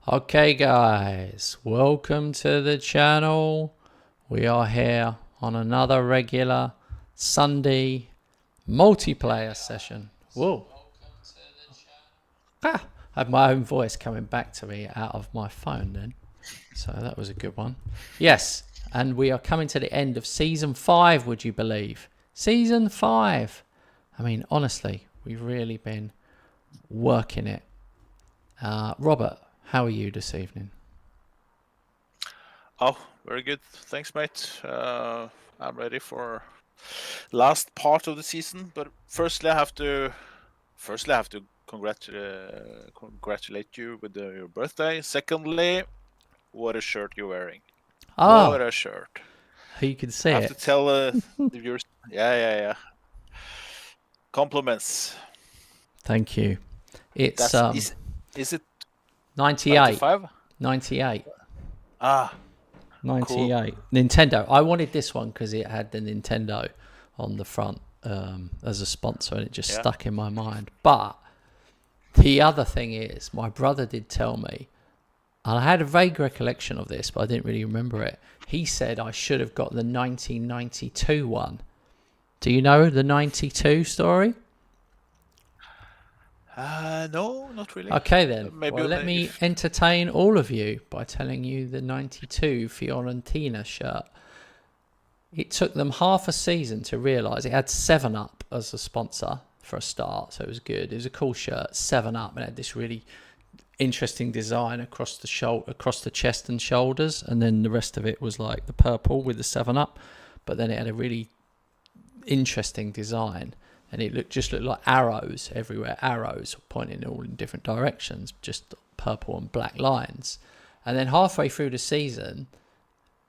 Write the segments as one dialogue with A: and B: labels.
A: Okay guys, welcome to the channel. We are here on another regular Sunday multiplayer session. Whoa. I had my own voice coming back to me out of my phone then. So that was a good one. Yes, and we are coming to the end of season 5, would you believe? Season 5. I mean, honestly, we've really been working it. Robert, how are you this evening?
B: Oh, very good. Thanks, mate. I'm ready for last part of the season. But firstly, I have to congratulate you with your birthday. Secondly, what a shirt you're wearing. What
A: Ah,
B: a shirt.
A: you can see
B: I have to
A: it.
B: tell the viewers. Yeah. Compliments.
A: Thank you. It's
B: Is it
A: 98.
B: 95?
A: 98.
B: Ah, cool.
A: 98. Nintendo. I wanted this one because it had the Nintendo on the front as a sponsor, and it just stuck in my mind. But the other thing is, my brother did tell me, and I had a vague recollection of this, but I didn't really remember it. He said I should have got the 1992 one. Do you know the 92 story?
B: No, not really.
A: Okay then.
B: Maybe
A: Well, let me entertain all of you by telling you the 92 Fiorentina shirt. It took them half a season to realise it had 7-Up as a sponsor for a start, so it was good. It was a cool shirt, 7-Up, and it had this really interesting design across the chest and shoulders, and then the rest of it was like the purple with the 7-Up, but then it had a really interesting design, and it just looked like arrows everywhere, arrows pointing all in different directions, just purple and black lines. And then halfway through the season,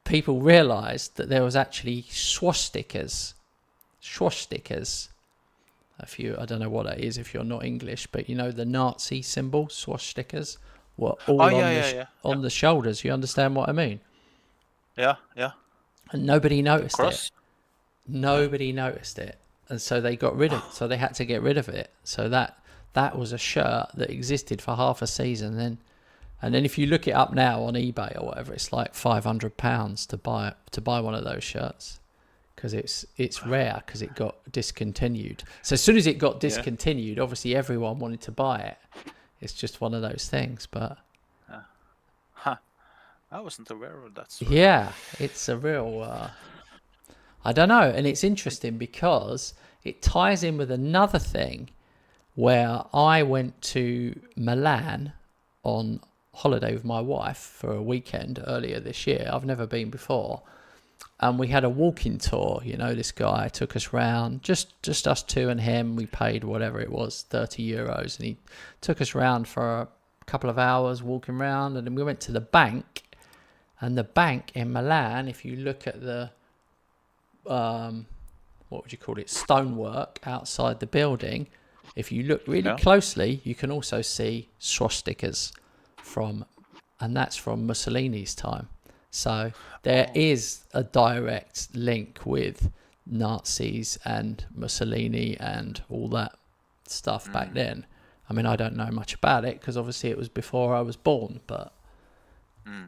A: people realised that there was actually swastikas. I don't know what that is if you're not English, but you know the Nazi symbol, swastikas, were all on the shoulders. You understand what I mean?
B: Yeah.
A: And nobody noticed it. Nobody noticed it, and so they got rid of it. So they had to get rid of it. So that was a shirt that existed for half a season. And then if you look it up now on eBay or whatever, it's like £500 to buy one of those shirts, because it's rare because it got discontinued. So as soon as it got discontinued, obviously everyone wanted to buy it. It's just one of those things. But
B: I wasn't aware of that story.
A: Yeah, it's a real I don't know, and it's interesting because it ties in with another thing where I went to Milan on holiday with my wife for a weekend earlier this year. I've never been before, and we had a walking tour. You know, this guy took us round, just us two and him. We paid whatever it was, €30, and he took us round for a couple of hours walking around, and then we went to the bank. And the bank in Milan, if you look at the what would you call it, stonework outside the building, if you look really closely, you can also see swastikas and that's from Mussolini's time. So there is a direct link with Nazis and Mussolini and all that stuff back then. I mean, I don't know much about it because obviously it was before I was born, but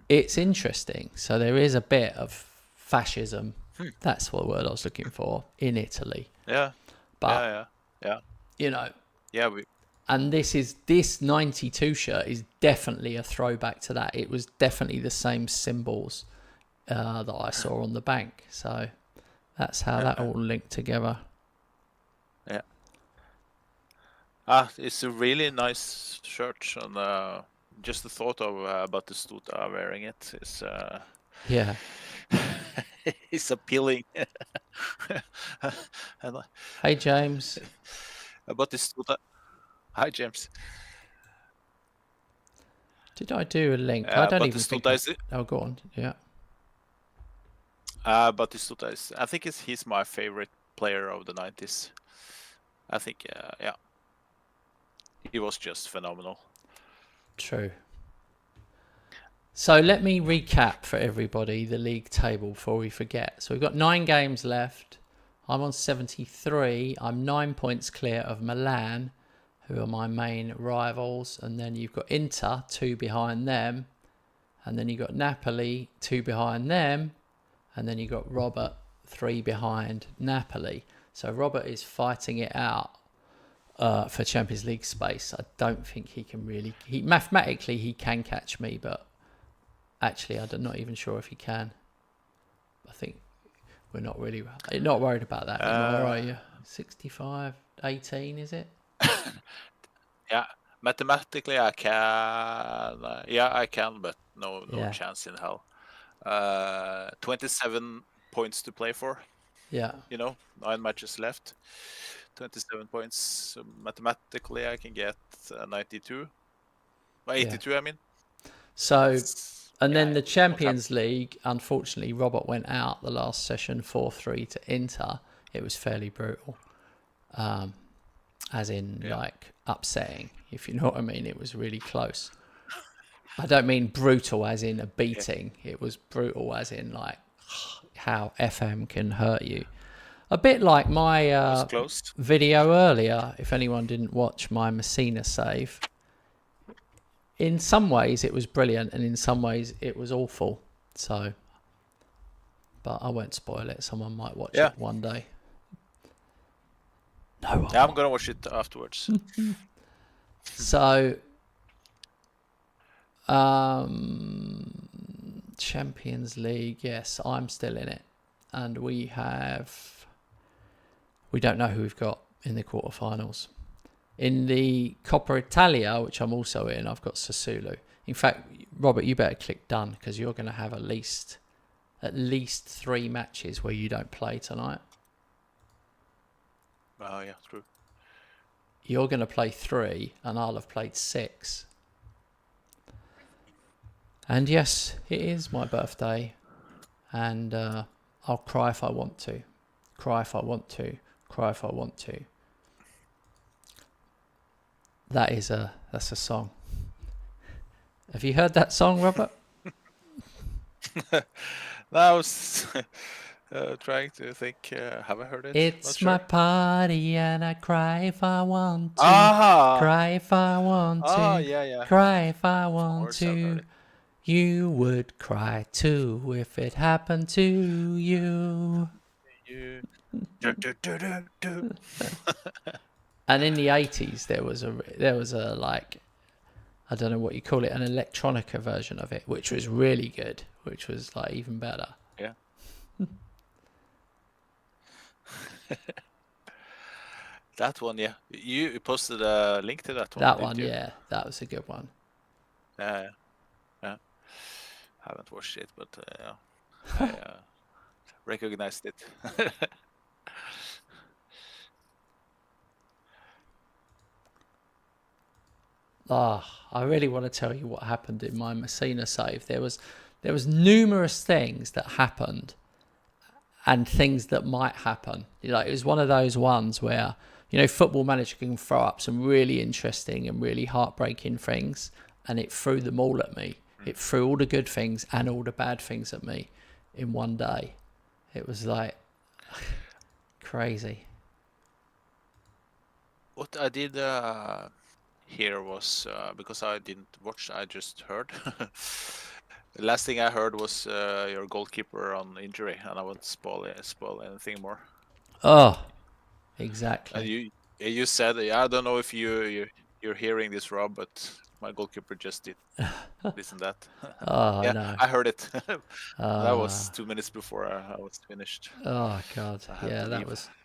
A: it's interesting. So there is a bit of fascism. That's what word I was looking for, in Italy.
B: Yeah.
A: But
B: yeah.
A: You know.
B: Yeah.
A: And this 92 shirt is definitely a throwback to that. It was definitely the same symbols that I saw on the bank. So that's how that all linked together.
B: Yeah. It's a really nice shirt, and just the thought of Batistuta wearing it is
A: yeah.
B: It's appealing.
A: Hey James.
B: Batistuta. Hi James.
A: Did I do a link? I don't even think. Oh, go on. Yeah.
B: Batistuta I think he's my favorite player of the 90s. I think, he was just phenomenal.
A: True. So let me recap for everybody the league table before we forget. So we've got 9 games left. I'm on 73. I'm 9 points clear of Milan, who are my main rivals, and then you've got Inter 2 behind them, and then you've got Napoli 2 behind them, and then you've got Robert 3 behind Napoli. So Robert is fighting it out for Champions League space. I don't think he can really... mathematically, he can catch me, but actually, I'm not even sure if he can. I think we're not worried about that anymore, are you? 65, 18, is it?
B: Yeah, mathematically I can. I can, but no chance in hell. 27 points to play for.
A: Yeah.
B: 9 matches left. 27 points. So mathematically, I can get 92. 82, I mean.
A: So, and then the Champions League, unfortunately, Robert went out the last session 4-3 to Inter. It was fairly brutal. As in, like, upsetting, if you know what I mean. It was really close. I don't mean brutal as in a beating. It was brutal as in, like, how FM can hurt you. A bit like my video earlier, if anyone didn't watch my Messina save. In some ways, it was brilliant, and in some ways, it was awful. So, but I won't spoil it. Someone might watch it one day. No,
B: I'm gonna watch it afterwards.
A: So, Champions League, yes, I'm still in it, and we don't know who we've got in the quarterfinals. In the Coppa Italia, which I'm also in, I've got Sassuolo. In fact, Robert, you better click done, because you're going to have at least 3 matches where you don't play tonight.
B: Oh, yeah, true.
A: You're going to play 3, and I'll have played 6. And yes, it is my birthday, and I'll cry if I want to. Cry if I want to. Cry if I want to. That's a song. Have you heard that song, Robert?
B: No, I was trying to think. Have I heard it?
A: It's my party and I cry if I want to. Cry if I want to.
B: Oh, yeah.
A: Cry if I want to. You would cry too if it happened to you. And in the 80s, there was a like, I don't know what you call it, an electronica version of it, which was really good, which was like even better.
B: Yeah. That one, yeah. You posted a link to that one.
A: That one, yeah. That was a good one.
B: Yeah. Haven't watched it, but I recognized it.
A: I really want to tell you what happened in my Messina save. There was numerous things that happened and things that might happen. Like, it was one of those ones where, Football Manager can throw up some really interesting and really heartbreaking things, and it threw them all at me. It threw all the good things and all the bad things at me in one day. It was like crazy.
B: What I did here was, because I didn't watch, I just heard. The last thing I heard was your goalkeeper on injury, and I won't spoil anything more.
A: Oh, exactly.
B: And you said, I don't know if you're hearing this, Rob, but my goalkeeper just did this and that.
A: Oh, yeah, no.
B: I heard it. That was 2 minutes before I was finished.
A: Oh God, yeah,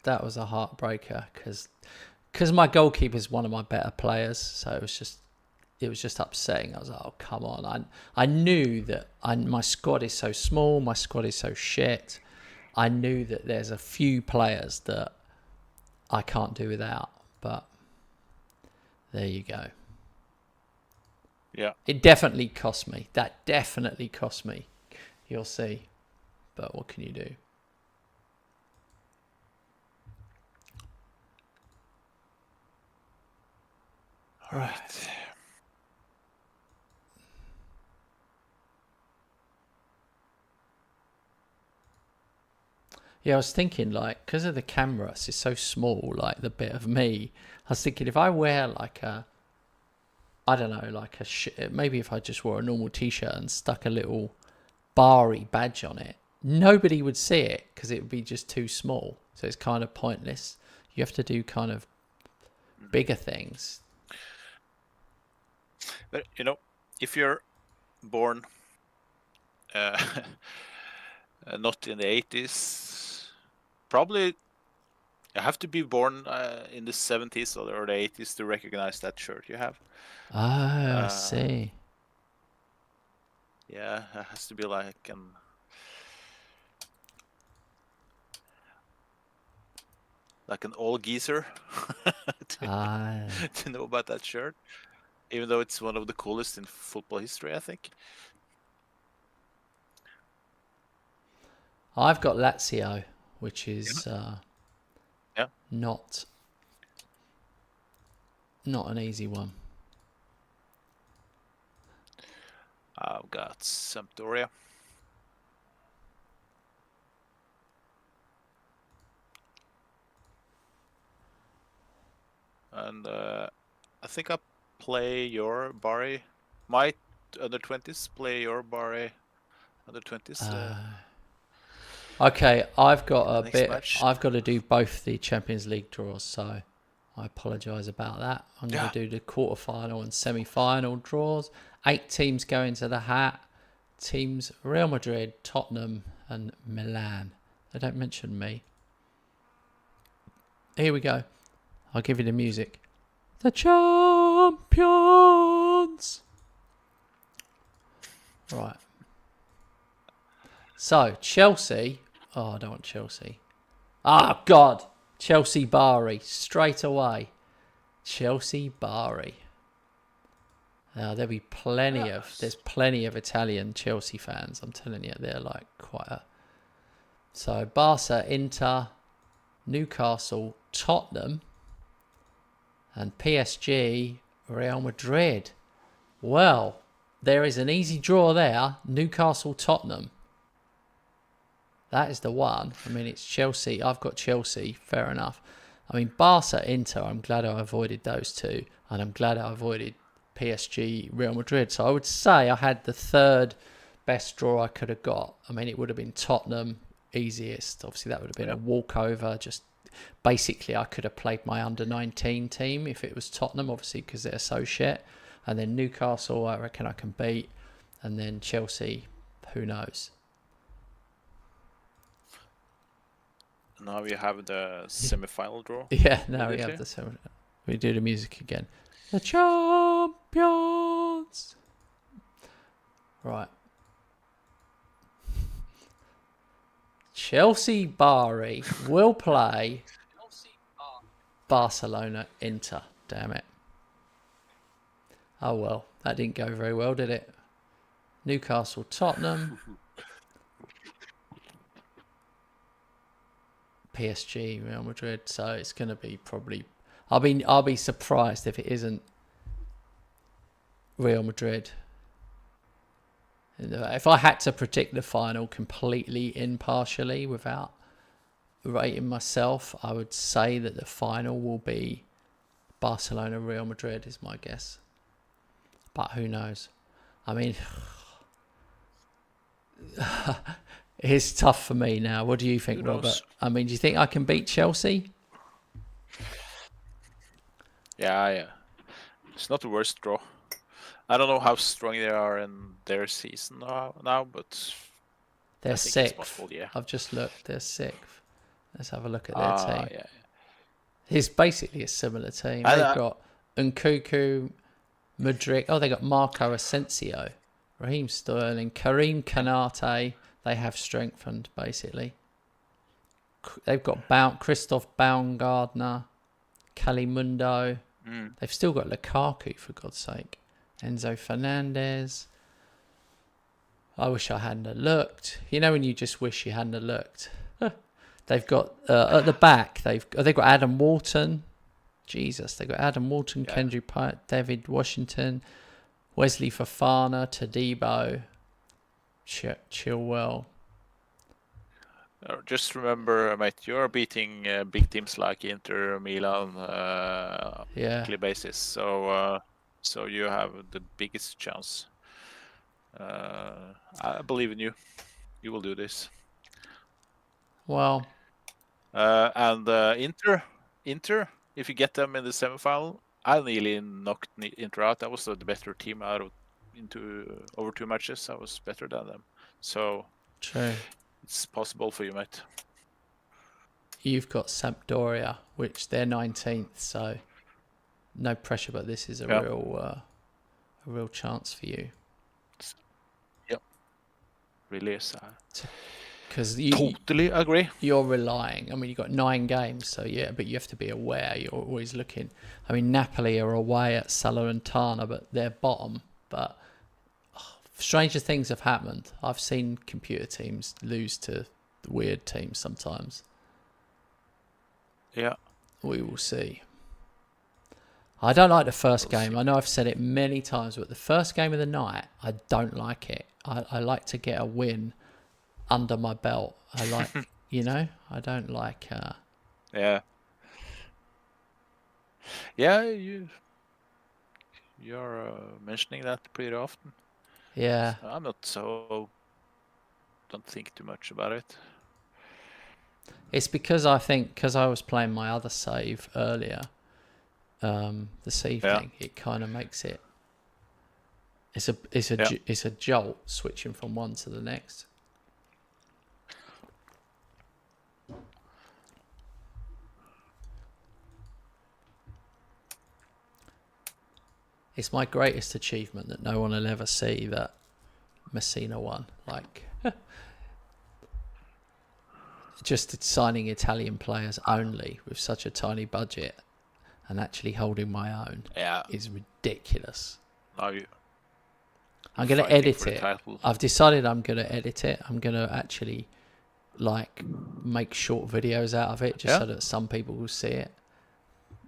A: that was a heartbreaker because my goalkeeper is one of my better players, so it was just upsetting. I was like, oh come on! I knew that my squad is so small, my squad is so shit. I knew that there's a few players that I can't do without, but there you go.
B: Yeah.
A: It definitely cost me. That definitely cost me. You'll see. But what can you do?
B: All right.
A: Yeah, I was thinking, like, because of the camera, it's so small, like, the bit of me. I was thinking, if I wear, like, I don't know, like maybe if I just wore a normal t-shirt and stuck a little Bari badge on it, nobody would see it because it would be just too small. So it's kind of pointless. You have to do kind of bigger things.
B: But, if you're born not in the 80s, probably you have to be born in the 70s or the 80s to recognize that shirt you have.
A: Oh, I see.
B: Yeah, it has to be like an old geezer to know about that shirt, even though it's one of the coolest in football history, I think.
A: I've got Lazio, which is not an easy one.
B: I've got Sampdoria. And I think I play your Bari. My under 20s play your Bari under 20s.
A: Okay, I've got a bit.
B: Match.
A: I've got to do both the Champions League draws, so I apologise about that. I'm going to do the quarter-final and semi-final draws. 8 teams go into the hat. Teams Real Madrid, Tottenham and Milan. They don't mention me. Here we go. I'll give you the music. The champions. Right. So, Chelsea. Oh, I don't want Chelsea. Ah, God. Chelsea Bari. Straight away. Chelsea Bari. Now, there'll be there's plenty of Italian Chelsea fans. I'm telling you, they're like quite a... So, Barca, Inter, Newcastle, Tottenham, and PSG, Real Madrid. Well, there is an easy draw there. Newcastle, Tottenham. That is the one. I mean, it's Chelsea. I've got Chelsea. Fair enough. I mean, Barca, Inter, I'm glad I avoided those two. And I'm glad I avoided PSG, Real Madrid. So I would say I had the third best draw I could have got. I mean, it would have been Tottenham, easiest. Obviously, that would have been a walkover. Just basically, I could have played my under-19 team if it was Tottenham, obviously, because they're so shit. And then Newcastle, I reckon I can beat. And then Chelsea, who knows?
B: Now we have the semi-final draw.
A: Yeah, now we have the semi. We do the music again. The champions. Right. Chelsea Bari will play Barcelona Inter. Damn it. Oh well, that didn't go very well, did it? Newcastle Tottenham. PSG Real Madrid. So it's going to be probably... I'll be surprised if it isn't Real Madrid. If I had to predict the final completely impartially without rating myself, I would say that the final will be Barcelona Real Madrid is my guess. But who knows? I mean, it's tough for me now. What do you think, Robert? I mean, do you think I can beat Chelsea?
B: Yeah. It's not the worst draw. I don't know how strong they are in their season now, but
A: they're sixth.
B: Yeah.
A: I've just looked. They're sixth. Let's have a look at their team.
B: Yeah.
A: It's basically a similar team. They've got Nkunku, Mudryk. Oh, they got Marco Asensio, Raheem Sterling, Karim Kanate. They have strengthened, basically. They've got Christoph Baumgartner, Calimundo. They've still got Lukaku, for God's sake. Enzo Fernandez. I wish I hadn't looked. You know when you just wish you hadn't looked? They've got, at the back, they've got Adam Walton. Jesus, they've got Adam Walton, Kendrick Pyatt, David Washington, Wesley Fofana, Todibo, Chilwell.
B: Just remember, mate, you're beating big teams like Inter, Milan,
A: Yeah.
B: weekly basis. So you have the biggest chance. I believe in you. You will do this.
A: Well,
B: And Inter, if you get them in the semifinal, I nearly knocked Inter out. I was the better team out of into over 2 matches. I was better than them. So
A: true.
B: it's possible for you, mate.
A: You've got Sampdoria, which they're 19th, so no pressure, but this is a
B: Yeah.
A: real chance for you.
B: Yep. Really is.
A: Because
B: Totally agree.
A: you're relying. I mean, you've got 9 games, so yeah, but you have to be aware. You're always looking. I mean, Napoli are away at Salernitana, but they're bottom. But stranger things have happened. I've seen computer teams lose to weird teams sometimes.
B: Yeah.
A: We will see. I don't like the first
B: We'll
A: game.
B: see.
A: I know I've said it many times, but the first game of the night, I don't like it. I like to get a win under my belt. I like, I don't like...
B: Yeah. Yeah, you're mentioning that pretty often.
A: yeah.
B: So I'm not so. Don't think too much about it.
A: It's because I was playing my other save earlier this evening, it kind of makes it... It's a jolt switching from one to the next. It's my greatest achievement that no one will ever see that Messina won. Like, just signing Italian players only with such a tiny budget and actually holding my own is ridiculous.
B: Now
A: I'm going to
B: fighting
A: edit
B: for the
A: it.
B: title.
A: I've decided I'm going to edit it. I'm going to actually make short videos out of it just so that some people will see it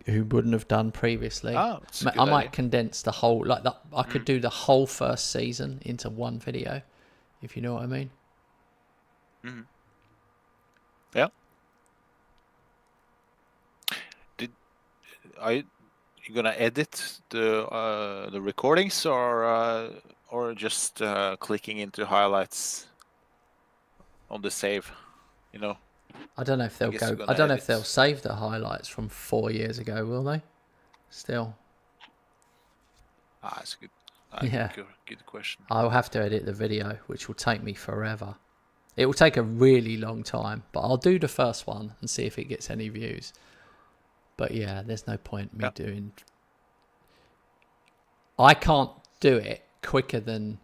A: who wouldn't have done previously.
B: It's a good
A: I might
B: idea.
A: condense the whole, I could do the whole first season into one video, if you know what I mean.
B: Mm-hmm. Yeah. Are you gonna edit the recordings or just clicking into highlights on the save?
A: I don't know if they'll
B: guess you're
A: go.
B: gonna
A: I don't know if
B: edit.
A: they'll save the highlights from 4 years ago, will they? Still,
B: It's a good question.
A: I'll have to edit the video, which will take me forever. It will take a really long time, but I'll do the first one and see if it gets any views. But yeah, there's no point me doing... I can't do it quicker than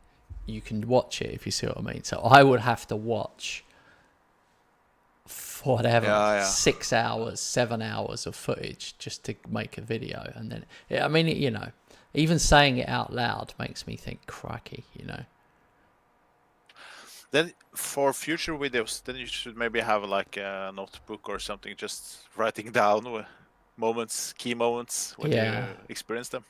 A: you can watch it, if you see what I mean. So I would have to watch whatever 6 hours, 7 hours of footage just to make a video. And then, I mean, even saying it out loud makes me think, crikey,
B: Then for future videos, then you should maybe have like a notebook or something, just writing down key moments when you experience them.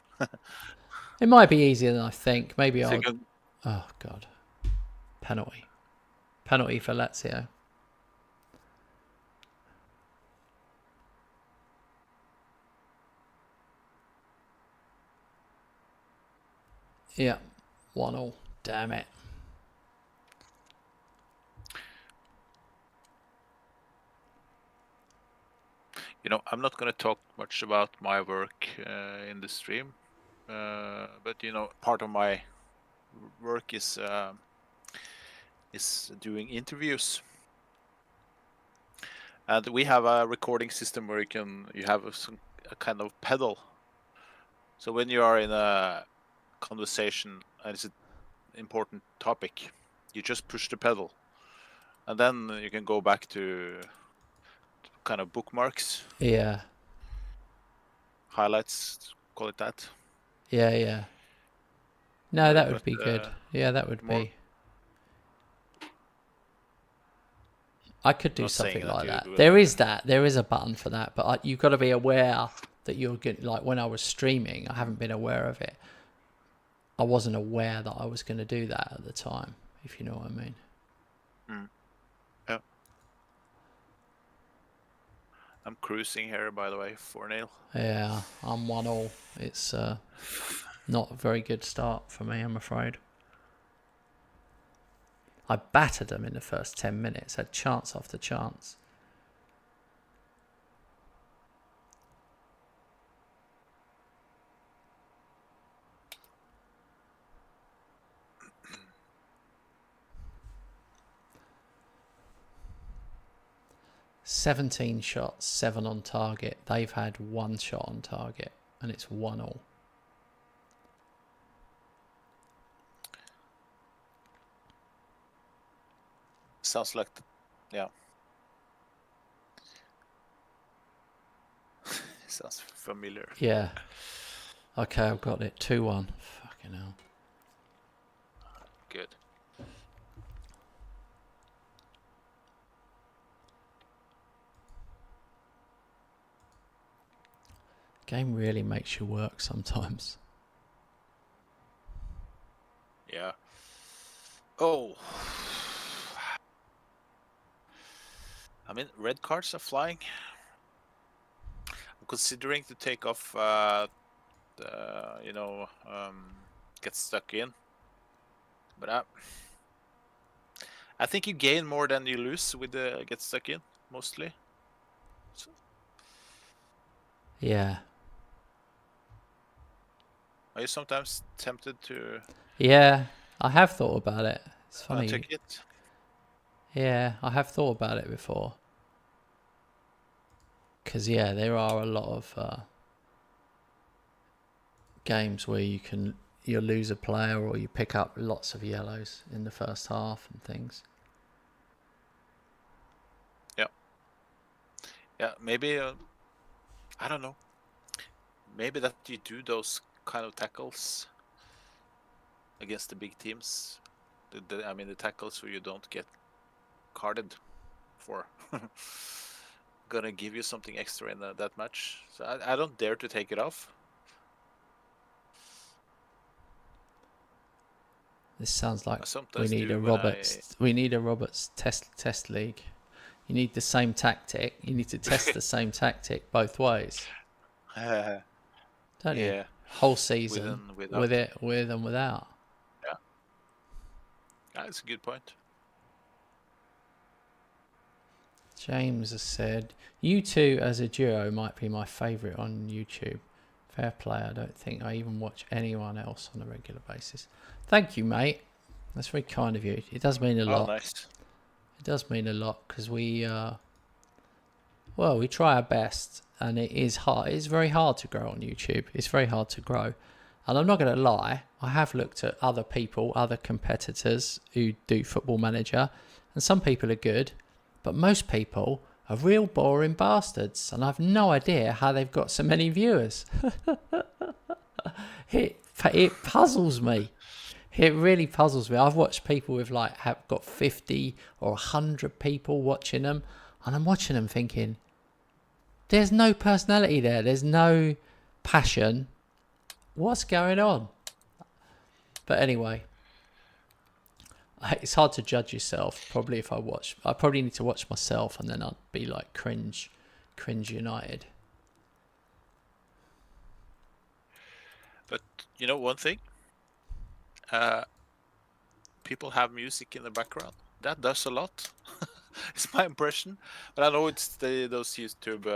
A: It might be easier than I think. Maybe
B: So
A: I'll...
B: you can-
A: Oh, God. Penalty for Lazio. Yeah, 1-1. Damn it.
B: I'm not going to talk much about my work in the stream, but part of my work is doing interviews, and we have a recording system where you have a kind of pedal. So when you are in a conversation and it's an important topic, you just push the pedal, and then you can go back to kind of bookmarks.
A: Yeah.
B: Highlights, call it that.
A: Yeah. No, that would be good. Yeah, that would be. I could do something like that. There is a button for that, but you've got to be aware that you're good. Like when I was streaming, I haven't been aware of it. I wasn't aware that I was going to do that at the time, if you know what I mean.
B: Yeah. I'm cruising here, by the way, 4-0.
A: Yeah, I'm 1-1. It's not a very good start for me, I'm afraid. I battered them in the first 10 minutes, had chance after chance. "17 shots, 7 on target. They've had 1 shot on target, and it's 1-1.
B: Sounds like, yeah. Sounds familiar.
A: Yeah. Okay, I've got it. 2-1. Fucking hell.
B: Good.
A: Game really makes you work sometimes.
B: Yeah. Oh. I mean, red cards are flying. I'm considering to take off, get stuck in. But I think you gain more than you lose with the get stuck in, mostly. So,
A: Yeah.
B: are you sometimes tempted to
A: Yeah, I have thought about it. It's funny.
B: take it?
A: Yeah, I have thought about it before. Because, yeah, there are a lot of games where you lose a player or you pick up lots of yellows in the first half and things.
B: Yeah, maybe, I don't know. Maybe that you do those kind of tackles against the big teams. The tackles where you don't get carded for. Gonna give you something extra in that match. So I don't dare to take it off.
A: This sounds like
B: I sometimes do when
A: we need a Roberts test league. You need the same tactic. You need to test the same tactic both ways.
B: Don't
A: Don't you?
B: yeah,
A: Whole season
B: with
A: and without.
B: Yeah, that's a good point.
A: James has said, "You two as a duo might be my favourite on YouTube. Fair play. I don't think I even watch anyone else on a regular basis." Thank you, mate. That's very kind of you. It does mean a lot.
B: Nice.
A: It does mean a lot because we try our best, and it is hard. It's very hard to grow on YouTube. It's very hard to grow. And I'm not going to lie, I have looked at other people, other competitors who do Football Manager, and some people are good, but most people are real boring bastards, and I've no idea how they've got so many viewers. It puzzles me. It really puzzles me. I've watched people with have got 50 or 100 people watching them, and I'm watching them thinking, there's no personality there. There's no passion. What's going on? But anyway, it's hard to judge yourself. Probably I probably need to watch myself, and then I'd be like cringe United.
B: But you know one thing? People have music in the background. That does a lot. It's my impression. But I know it's those YouTube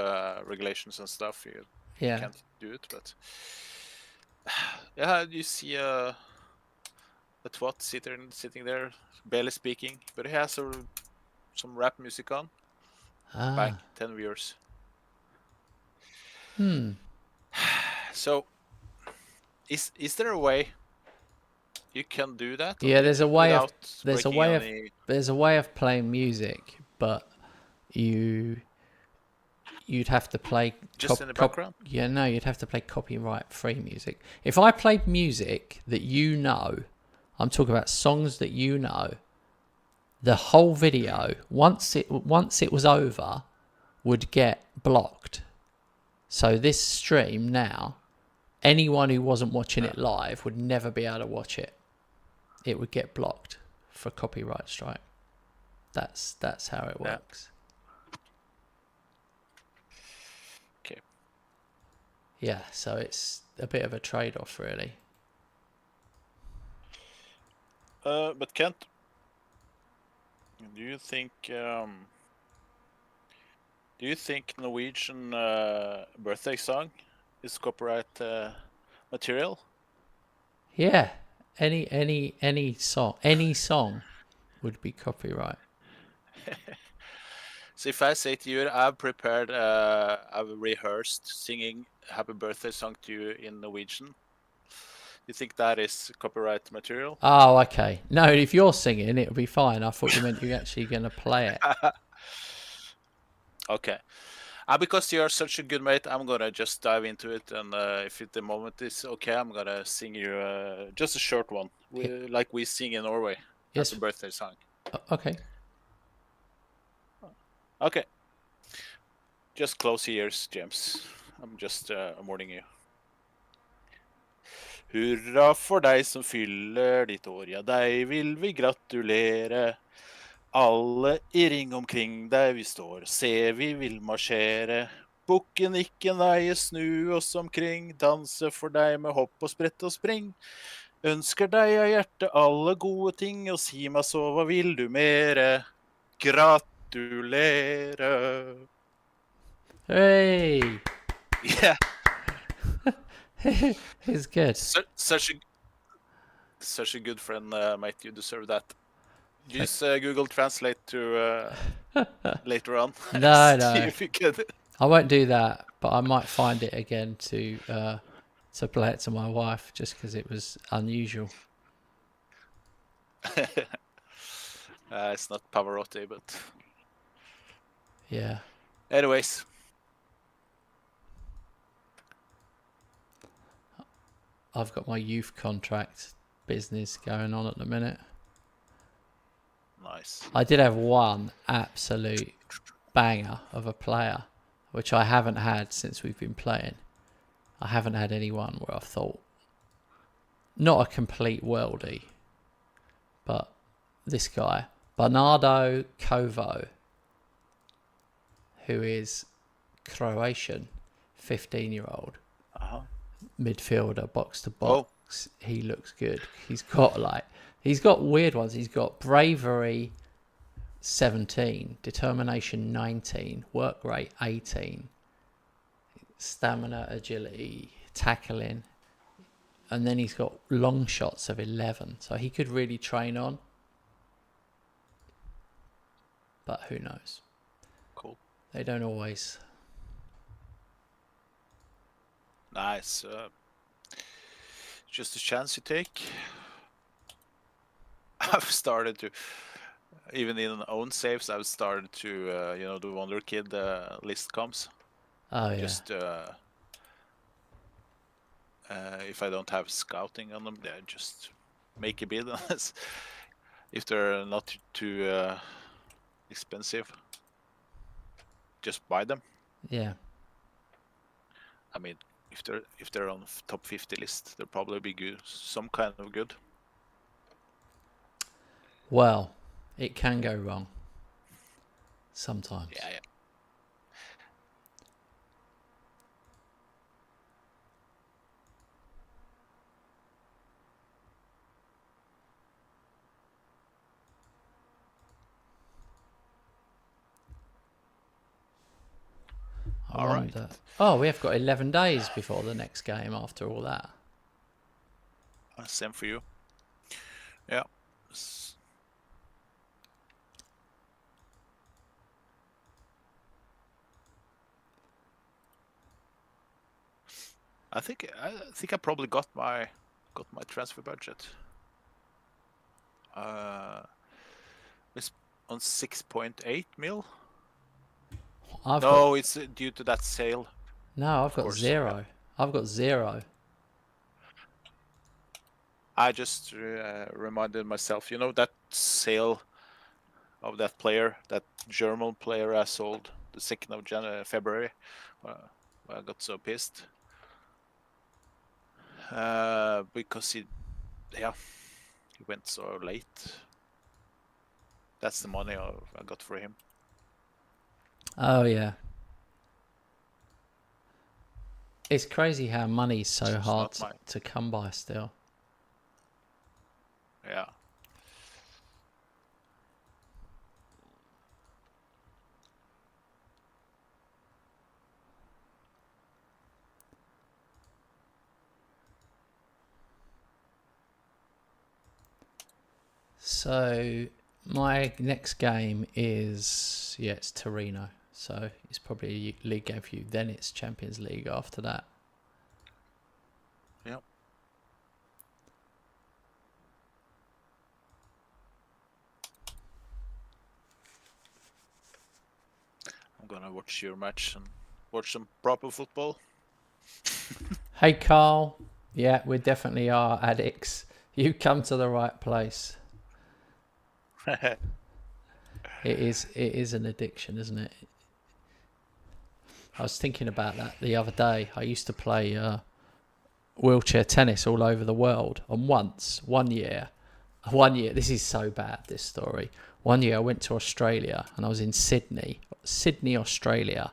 B: regulations and stuff. You can't do it. But yeah, you see a twat sitting there, barely speaking, but he has some rap music on. Bang, 10 viewers. So, is there a way you can do that?
A: Yeah, there's a way of playing music, but you'd have to play
B: just in the background.
A: Yeah, no, you'd have to play copyright-free music. If I played music that I'm talking about songs that the whole video once it was over would get blocked. So this stream now, anyone who wasn't watching it live would never be able to watch it. It would get blocked for copyright strike. That's how it works. Yeah, so it's a bit of a trade-off, really.
B: But Kent, do you think Norwegian birthday song is copyright material?
A: Yeah, any song would be copyright.
B: So if I say to you, I've rehearsed singing "Happy Birthday" song to you in Norwegian, you think that is copyright material?
A: Oh, okay. No, if you're singing, it'll be fine. I thought you meant you're actually going to play it.
B: Okay. Because you're such a good mate, I'm gonna just dive into it, and if the moment is okay, I'm gonna sing you just a short one, like we sing in Norway as
A: Yes.
B: a birthday song.
A: Okay.
B: Okay. Just close your ears, James. I'm just warning you. Hurra for deg som fyller ditt år, ja, deg vil vi gratulere. Alle i ring omkring deg vi står, se vi vil marsjere. Bukken ikke neie, snu oss omkring, danse for deg med hopp og sprett og spring. Ønsker deg av hjertet alle gode ting, og si meg så, hva vil du mere? Gratulere.
A: Hey,
B: Yeah,
A: it's good.
B: such a good friend, mate. You deserve that. Use Google Translate to later on.
A: No,
B: See
A: no,
B: if you can.
A: I won't do that. But I might find it again to play it to my wife, just because it was unusual.
B: It's not Pavarotti, but
A: Yeah.
B: anyways.
A: I've got my youth contract business going on at the minute.
B: Nice.
A: I did have one absolute banger of a player, which I haven't had since we've been playing. I haven't had anyone where I've thought, not a complete worldie, but this guy, Bernardo Kovo, who is Croatian, 15-year-old midfielder, box to box. He looks good. He's got weird ones. He's got bravery 17, determination 19, work rate 18, stamina, agility, tackling, and then he's got long shots of 11. So he could really train on, but who knows?
B: Cool.
A: They don't always.
B: Nice. Just a chance you take. I've started to, even in own saves, I've started to, the Wonder Kid list comes.
A: Oh, yeah.
B: Just if I don't have scouting on them, just make a bid. If they're not too expensive, just buy them.
A: Yeah.
B: I mean, if they're on top 50 list, they'll probably be good, some kind of good.
A: Well, it can go wrong sometimes.
B: Yeah.
A: I wonder. Right. Oh, we have got 11 days before the next game after all that.
B: Same for you. Yeah. I think I probably got my transfer budget. It's on 6.8 mil. It's due to that sale.
A: No, I've got zero. Yeah. I've got zero.
B: I just reminded myself, that sale of that player, that German player I sold the 2nd of February. I got so pissed. Because he went so late. That's the money I got for him.
A: Oh, yeah. It's crazy how money's so
B: It's
A: hard
B: not mine.
A: to come by still.
B: Yeah.
A: So my next game is it's Torino. So it's probably a league game for you. Then it's Champions League after that.
B: Yep. I'm gonna watch your match and watch some proper football.
A: Hey Carl, yeah, we definitely are addicts. You come to the right place. It is an addiction, isn't it? I was thinking about that the other day. I used to play wheelchair tennis all over the world, and one year, this is so bad, this story. One year I went to Australia and I was in Sydney, Australia.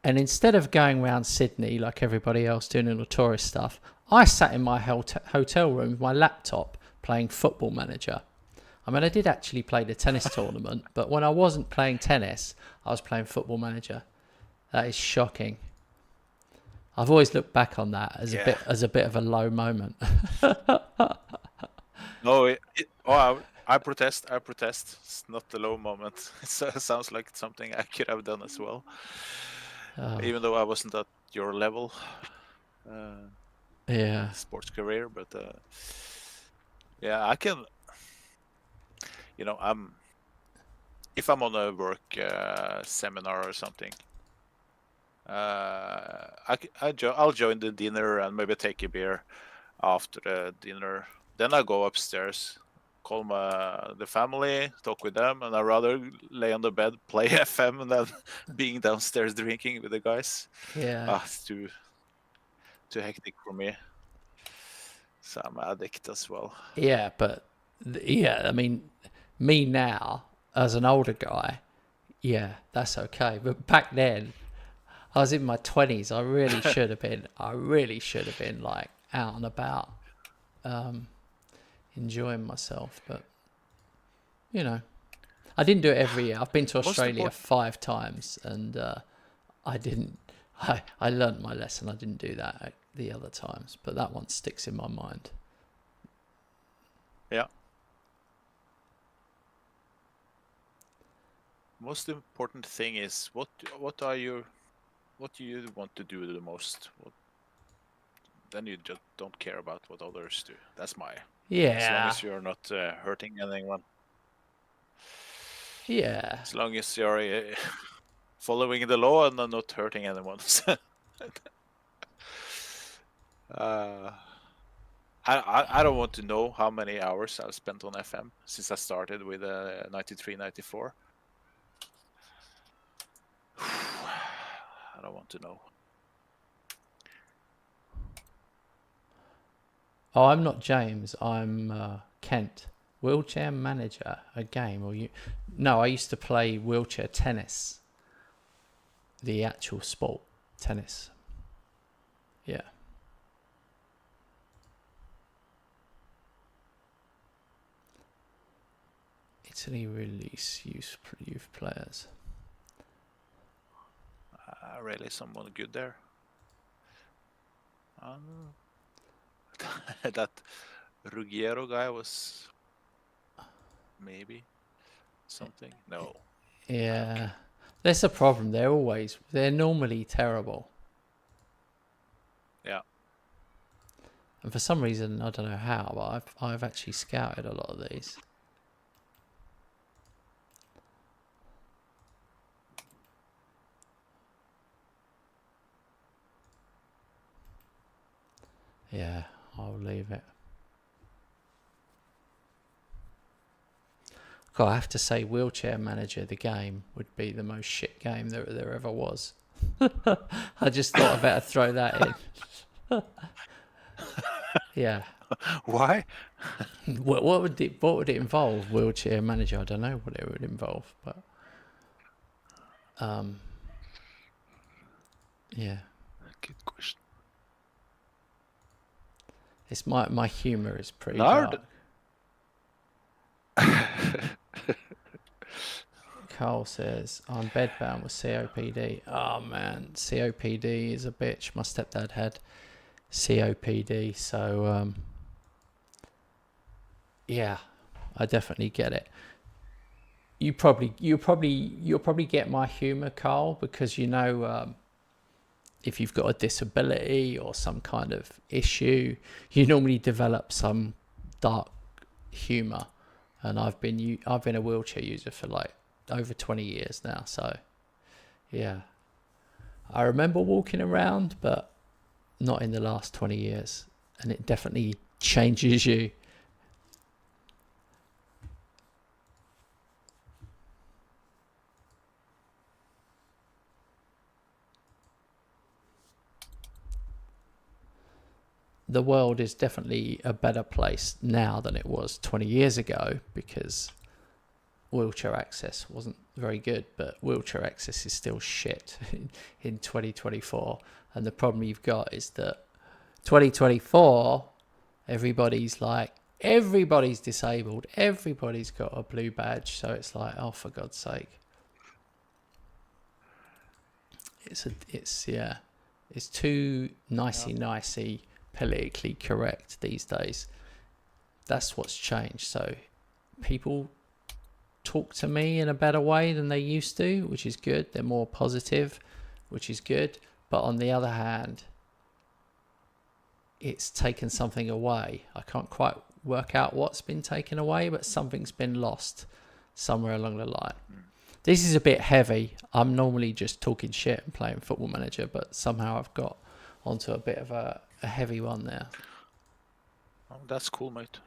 A: And instead of going around Sydney like everybody else doing all the tourist stuff, I sat in my hotel room with my laptop playing Football Manager. I mean, I did actually play the tennis tournament, but when I wasn't playing tennis, I was playing Football Manager. That is shocking. I've always looked back on that as a bit of a low moment.
B: No, I protest. It's not a low moment. It sounds like something I could have done as well. Even though I wasn't at your level, sports career, but I can. If I'm on a work seminar or something, I'll join the dinner and maybe take a beer after the dinner. Then I go upstairs, call the family, talk with them, and I'd rather lay on the bed, play FM, than being downstairs drinking with the guys.
A: Yeah.
B: It's too hectic for me. So I'm an addict as well.
A: Yeah, but I mean, me now as an older guy, that's okay. But back then, I was in my 20s. I really should have been like out and about, enjoying myself. But I didn't do it every year. I've been to Australia 5 times, and I didn't. I learnt my lesson. I didn't do that the other times, but that one sticks in my mind.
B: Yeah. Most important thing is what do you want to do the most? Then you just don't care about what others do. That's my. As long as you're not hurting anyone.
A: Yeah.
B: As long as you're following the law and not hurting anyone. I don't want to know how many hours I've spent on FM since I started with 93, 94. I don't want to know.
A: Oh, I'm not James. I'm Kent. Wheelchair manager, a game, or you? No, I used to play wheelchair tennis. The actual sport, tennis. Yeah. Italy release youth players.
B: Really, someone good there. That Ruggiero guy was maybe something. No.
A: Yeah, okay. That's a problem. They're normally terrible.
B: Yeah.
A: And for some reason, I don't know how, but I've actually scouted a lot of these. Yeah, I'll leave it. God, I have to say, Wheelchair Manager, the game, would be the most shit game there ever was. I just thought I better throw that in. Yeah.
B: Why?
A: What would it involve? Wheelchair Manager? I don't know what it would involve, but yeah.
B: Good question.
A: It's my humor is pretty
B: No,
A: dark. Carl says, I'm bedbound with COPD. Oh man, COPD is a bitch. My stepdad had COPD, so yeah, I definitely get it. You'll probably get my humor, Carl, because if you've got a disability or some kind of issue, you normally develop some dark humor. And I've been a wheelchair user for like over 20 years now, so yeah, I remember walking around, but not in the last 20 years, and it definitely changes you. The world is definitely a better place now than it was 20 years ago, because wheelchair access wasn't very good, but wheelchair access is still shit in 2024. And the problem you've got is that 2024, everybody's disabled, everybody's got a blue badge, so it's like, oh, for God's sake. It's too nicey politically correct these days. That's what's changed. So people talk to me in a better way than they used to, which is good. They're more positive, which is good. But on the other hand, it's taken something away. I can't quite work out what's been taken away, but something's been lost somewhere along the line. This is a bit heavy. I'm normally just talking shit and playing Football Manager, but somehow I've got onto a bit of a heavy one there.
B: Oh, that's cool, mate.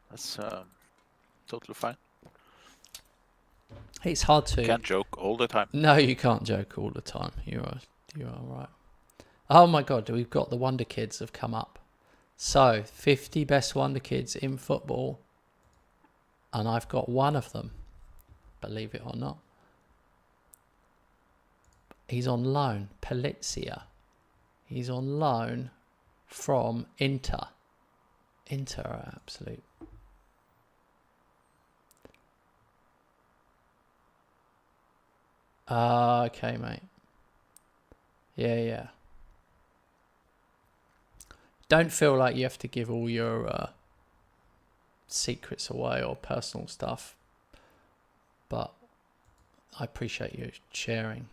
B: That's totally fine.
A: It's hard to...
B: You can't joke all the time.
A: No, you can't joke all the time. You are right. Oh my God, we've got the Wonder Kids have come up. So, 50 best Wonder Kids in football, and I've got one of them, believe it or not. He's on loan, Palizia. He's on loan from Inter. Inter are absolute. Okay, mate. Yeah. Don't feel like you have to give all your secrets away or personal stuff, but I appreciate you sharing.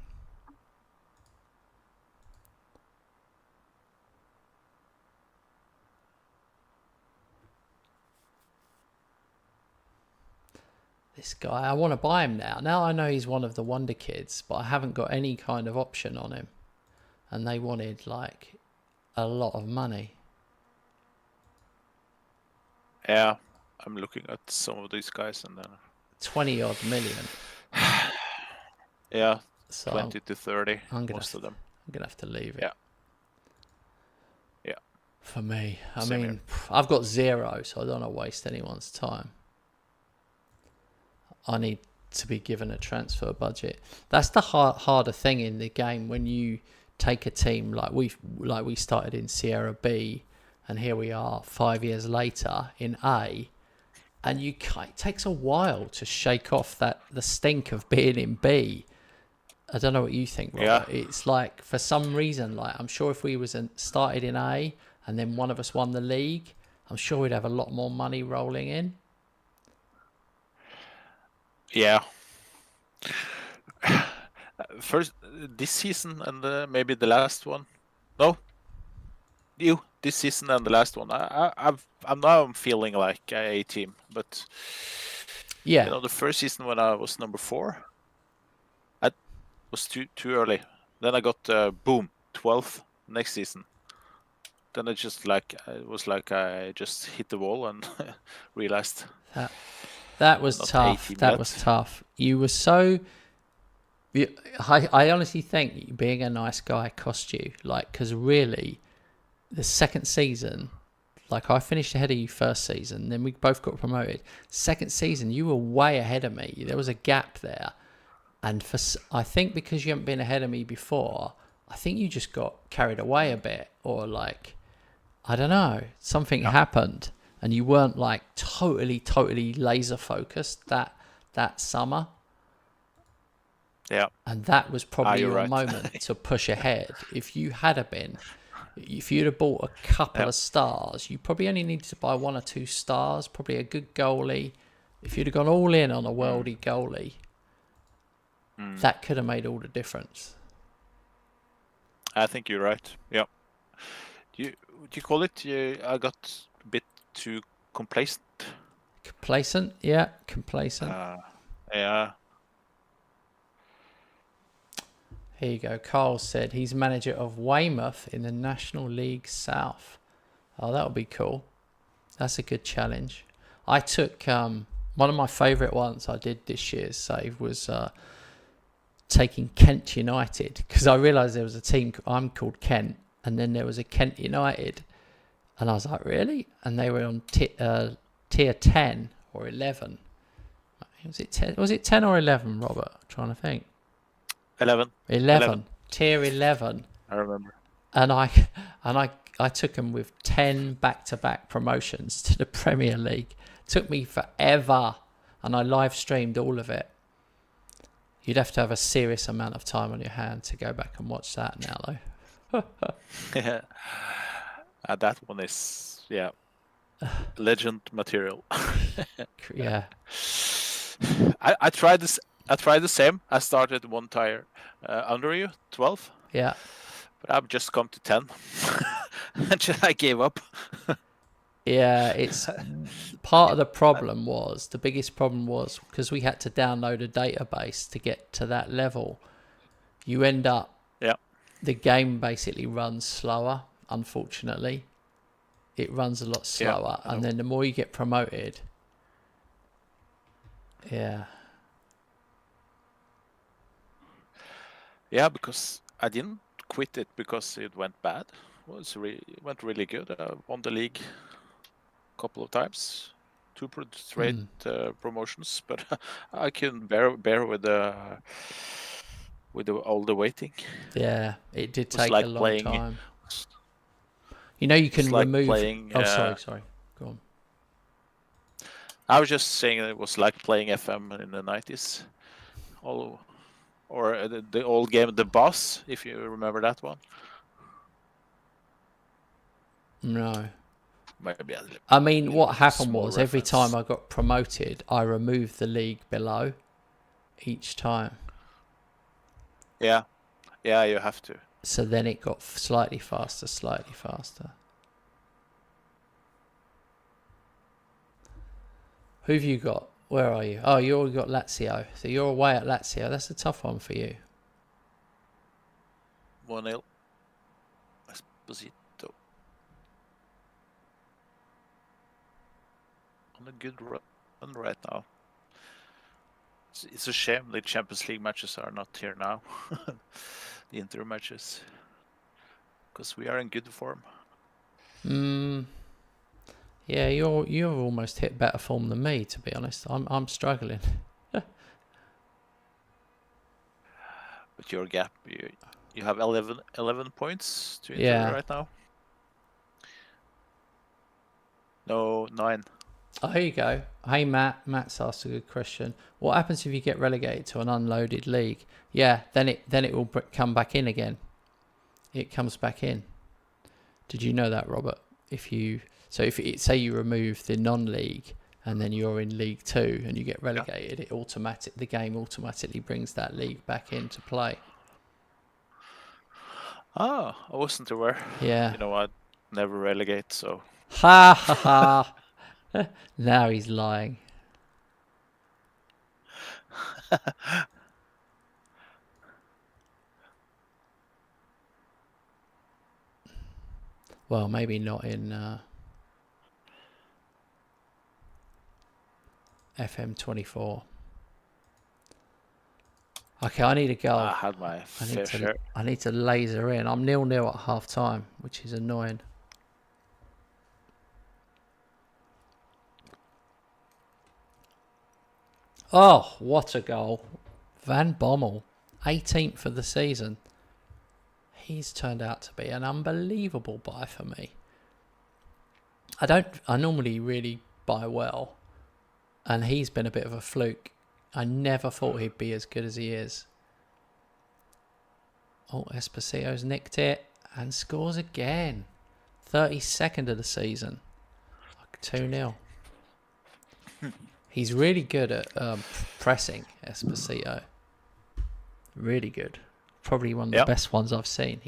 A: This guy, I want to buy him now. Now I know he's one of the Wonder Kids, but I haven't got any kind of option on him. And they wanted like a lot of money.
B: Yeah, I'm looking at some of these guys and then
A: 20 odd million.
B: Yeah,
A: So
B: 20 to 30, most of them.
A: I'm going to have to leave it.
B: Yeah.
A: For me. I
B: Same
A: mean, I've got 0, so I don't want to waste anyone's time. I need to be given a transfer budget. That's the harder thing in the game when you take a team like we started in Sierra B, and here we are 5 years later in A, and it takes a while to shake off the stink of being in B. I don't know what you think, Robert.
B: Yeah.
A: It's like, for some reason, like, I'm sure if we started in A and then one of us won the league, I'm sure we'd have a lot more money rolling in.
B: Yeah. First, this season and maybe the last one. No. This season and the last one. I'm feeling like a team, but
A: Yeah.
B: the first season when I was number 4, I was too early. Then I got boom 12th next season. Then I just I just hit the wall and realized
A: that was tough. That was tough. You were so. I honestly think being a nice guy cost you, because really, the second season, I finished ahead of you first season, then we both got promoted. Second season, you were way ahead of me. There was a gap there, and I think because you haven't been ahead of me before, I think you just got carried away a bit, or I don't know, something happened and you weren't like totally laser focused that summer.
B: Yeah.
A: And that was probably
B: You're
A: your
B: right.
A: moment to push ahead. If you'd have bought a couple of stars, you probably only needed to buy 1 or 2 stars, probably a good goalie. If you'd have gone all in on a worldie goalie, that could have made all the difference.
B: I think you're right. Yeah. Do you call it? I got a bit too complacent.
A: Complacent? Yeah, complacent.
B: Yeah.
A: Here you go. Carl said he's manager of Weymouth in the National League South. Oh, that would be cool. That's a good challenge. I took one of my favourite ones I did this year's save was taking Kent United, because I realised there was a team I'm called Kent, and then there was a Kent United, and I was like, really? And they were on tier 10 or 11. Was it 10? Was it 10 or 11, Robert? I'm trying to think.
B: 11.
A: Tier 11.
B: I remember.
A: And I took them with 10 back-to-back promotions to the Premier League. It took me forever, and I live streamed all of it. You'd have to have a serious amount of time on your hand to go back and watch that now, though.
B: Yeah. That one is legend material.
A: Yeah.
B: I tried this. I tried the same. I started one tier under you, 12.
A: Yeah.
B: But I've just come to 10. And I gave up.
A: Yeah, it's part of the problem was, the biggest problem was, because we had to download a database to get to that level, you end up, the game basically runs slower, unfortunately. It runs a lot slower, and then the more you get promoted, Yeah,
B: because I didn't quit it because it went bad. It went really good. I won the league a couple of times, 2 straight promotions, but I couldn't bear with all the waiting.
A: yeah, it did
B: It's
A: take
B: like
A: a long
B: playing-
A: time. You know, you can
B: It's like
A: remove.
B: playing,
A: Sorry. Go on.
B: I was just saying it was like playing FM in the 90s. Or the old game, The Boss, if you remember that one.
A: No.
B: Maybe
A: I mean, what happened
B: small
A: was every
B: reference.
A: time I got promoted, I removed the league below each time.
B: Yeah, you have to.
A: So then it got slightly faster. Who've you got? Where are you? Oh, you already got Lazio. So you're away at Lazio. That's a tough one for you.
B: 1-0. Esposito. On a good run right now. It's a shame the Champions League matches are not here now. The Inter matches. Because we are in good form.
A: Yeah, you've almost hit better form than me, to be honest. I'm struggling.
B: But your gap, you have 11 points to Inter right now. No, 9.
A: Oh, here you go. Hey, Matt. Matt's asked a good question. What happens if you get relegated to an unloaded league? Yeah, then it will come back in again. It comes back in. Did you know that, Robert? If say you remove the non-league and then you're in League 2 and you get relegated, the game automatically brings that league back into play.
B: Oh, I wasn't aware.
A: Yeah.
B: You know, I never relegate, so.
A: Ha ha ha. Now he's lying. Well, maybe not in FM24. Okay, I need to go.
B: I had my fair share.
A: I need to laser in. I'm 0-0 at half time, which is annoying. Oh, what a goal. Van Bommel, 18th of the season. He's turned out to be an unbelievable buy for me. I normally really buy well, and he's been a bit of a fluke. I never thought he'd be as good as he is. Oh, Esposito's nicked it and scores again. 32nd of the season. Like 2-0. He's really good at pressing, Esposito. Really good. Probably one of the best ones I've seen.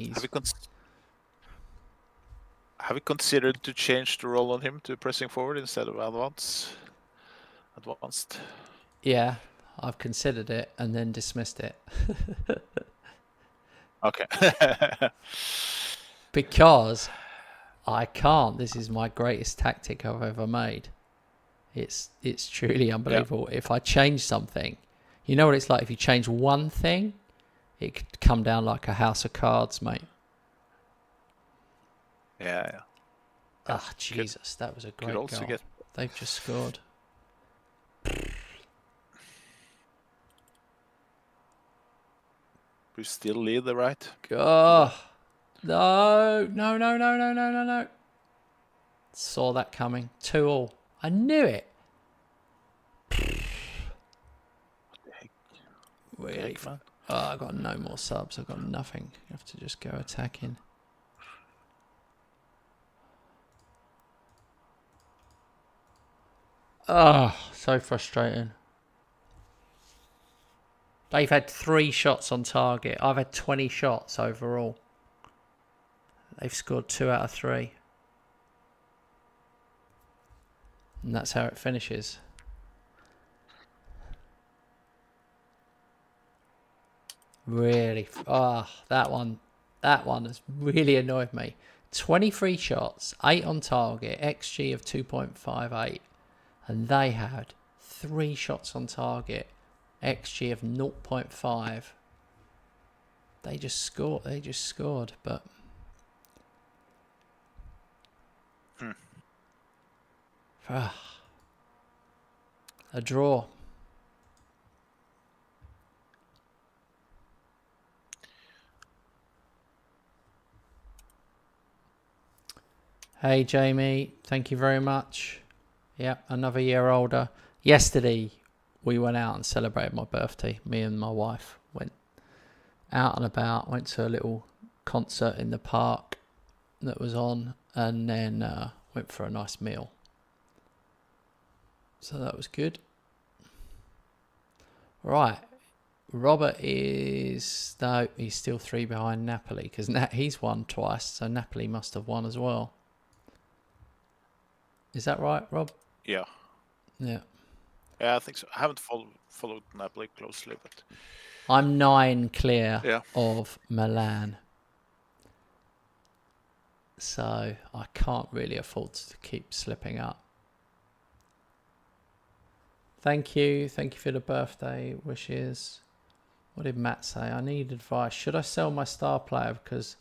B: Have you considered to change the role on him to pressing forward instead of advanced?
A: Yeah, I've considered it and then dismissed it.
B: Okay.
A: Because I can't. This is my greatest tactic I've ever made. It's truly unbelievable. If I change something, you know what it's like if you change one thing, it could come down like a house of cards, mate.
B: Yeah.
A: Ah, Jesus, that was a great goal. They've just scored.
B: We still lead the right.
A: Oh, no. Saw that coming. 2-2. I knew it. Really? Oh, I got no more subs. I got nothing. You have to just go attacking. Oh, so frustrating. They've had 3 shots on target. I've had 20 shots overall. They've scored 2 out of 3. And that's how it finishes. Really. That one has really annoyed me. 23 shots, 8 on target, XG of 2.58. And they had 3 shots on target, XG of 0.5. They just scored, but a draw. Hey Jamie, thank you very much. Yep, another year older. Yesterday we went out and celebrated my birthday. Me and my wife went out and about, went to a little concert in the park that was on, and then went for a nice meal. So that was good. Right. Robert is... No, he's still 3 behind Napoli, because he's won twice, so Napoli must have won as well. Is that right, Rob?
B: Yeah.
A: Yeah.
B: Yeah, I think so. I haven't followed Napoli closely, but...
A: I'm 9 clear of Milan. So I can't really afford to keep slipping up. Thank you. Thank you for the birthday wishes. What did Matt say? I need advice. Should I sell my star player because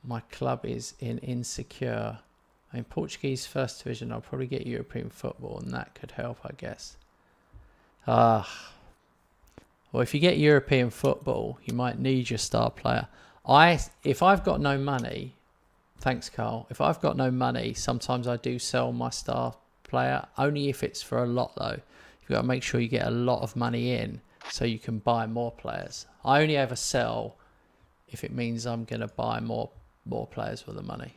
A: my club is in insecure? In Portuguese first division, I'll probably get European football, and that could help, I guess. Well, if you get European football, you might need your star player. If I've got no money, thanks, Carl. If I've got no money, sometimes I do sell my star player, only if it's for a lot, though. You've got to make sure you get a lot of money in so you can buy more players. I only ever sell if it means I'm going to buy more players with the money.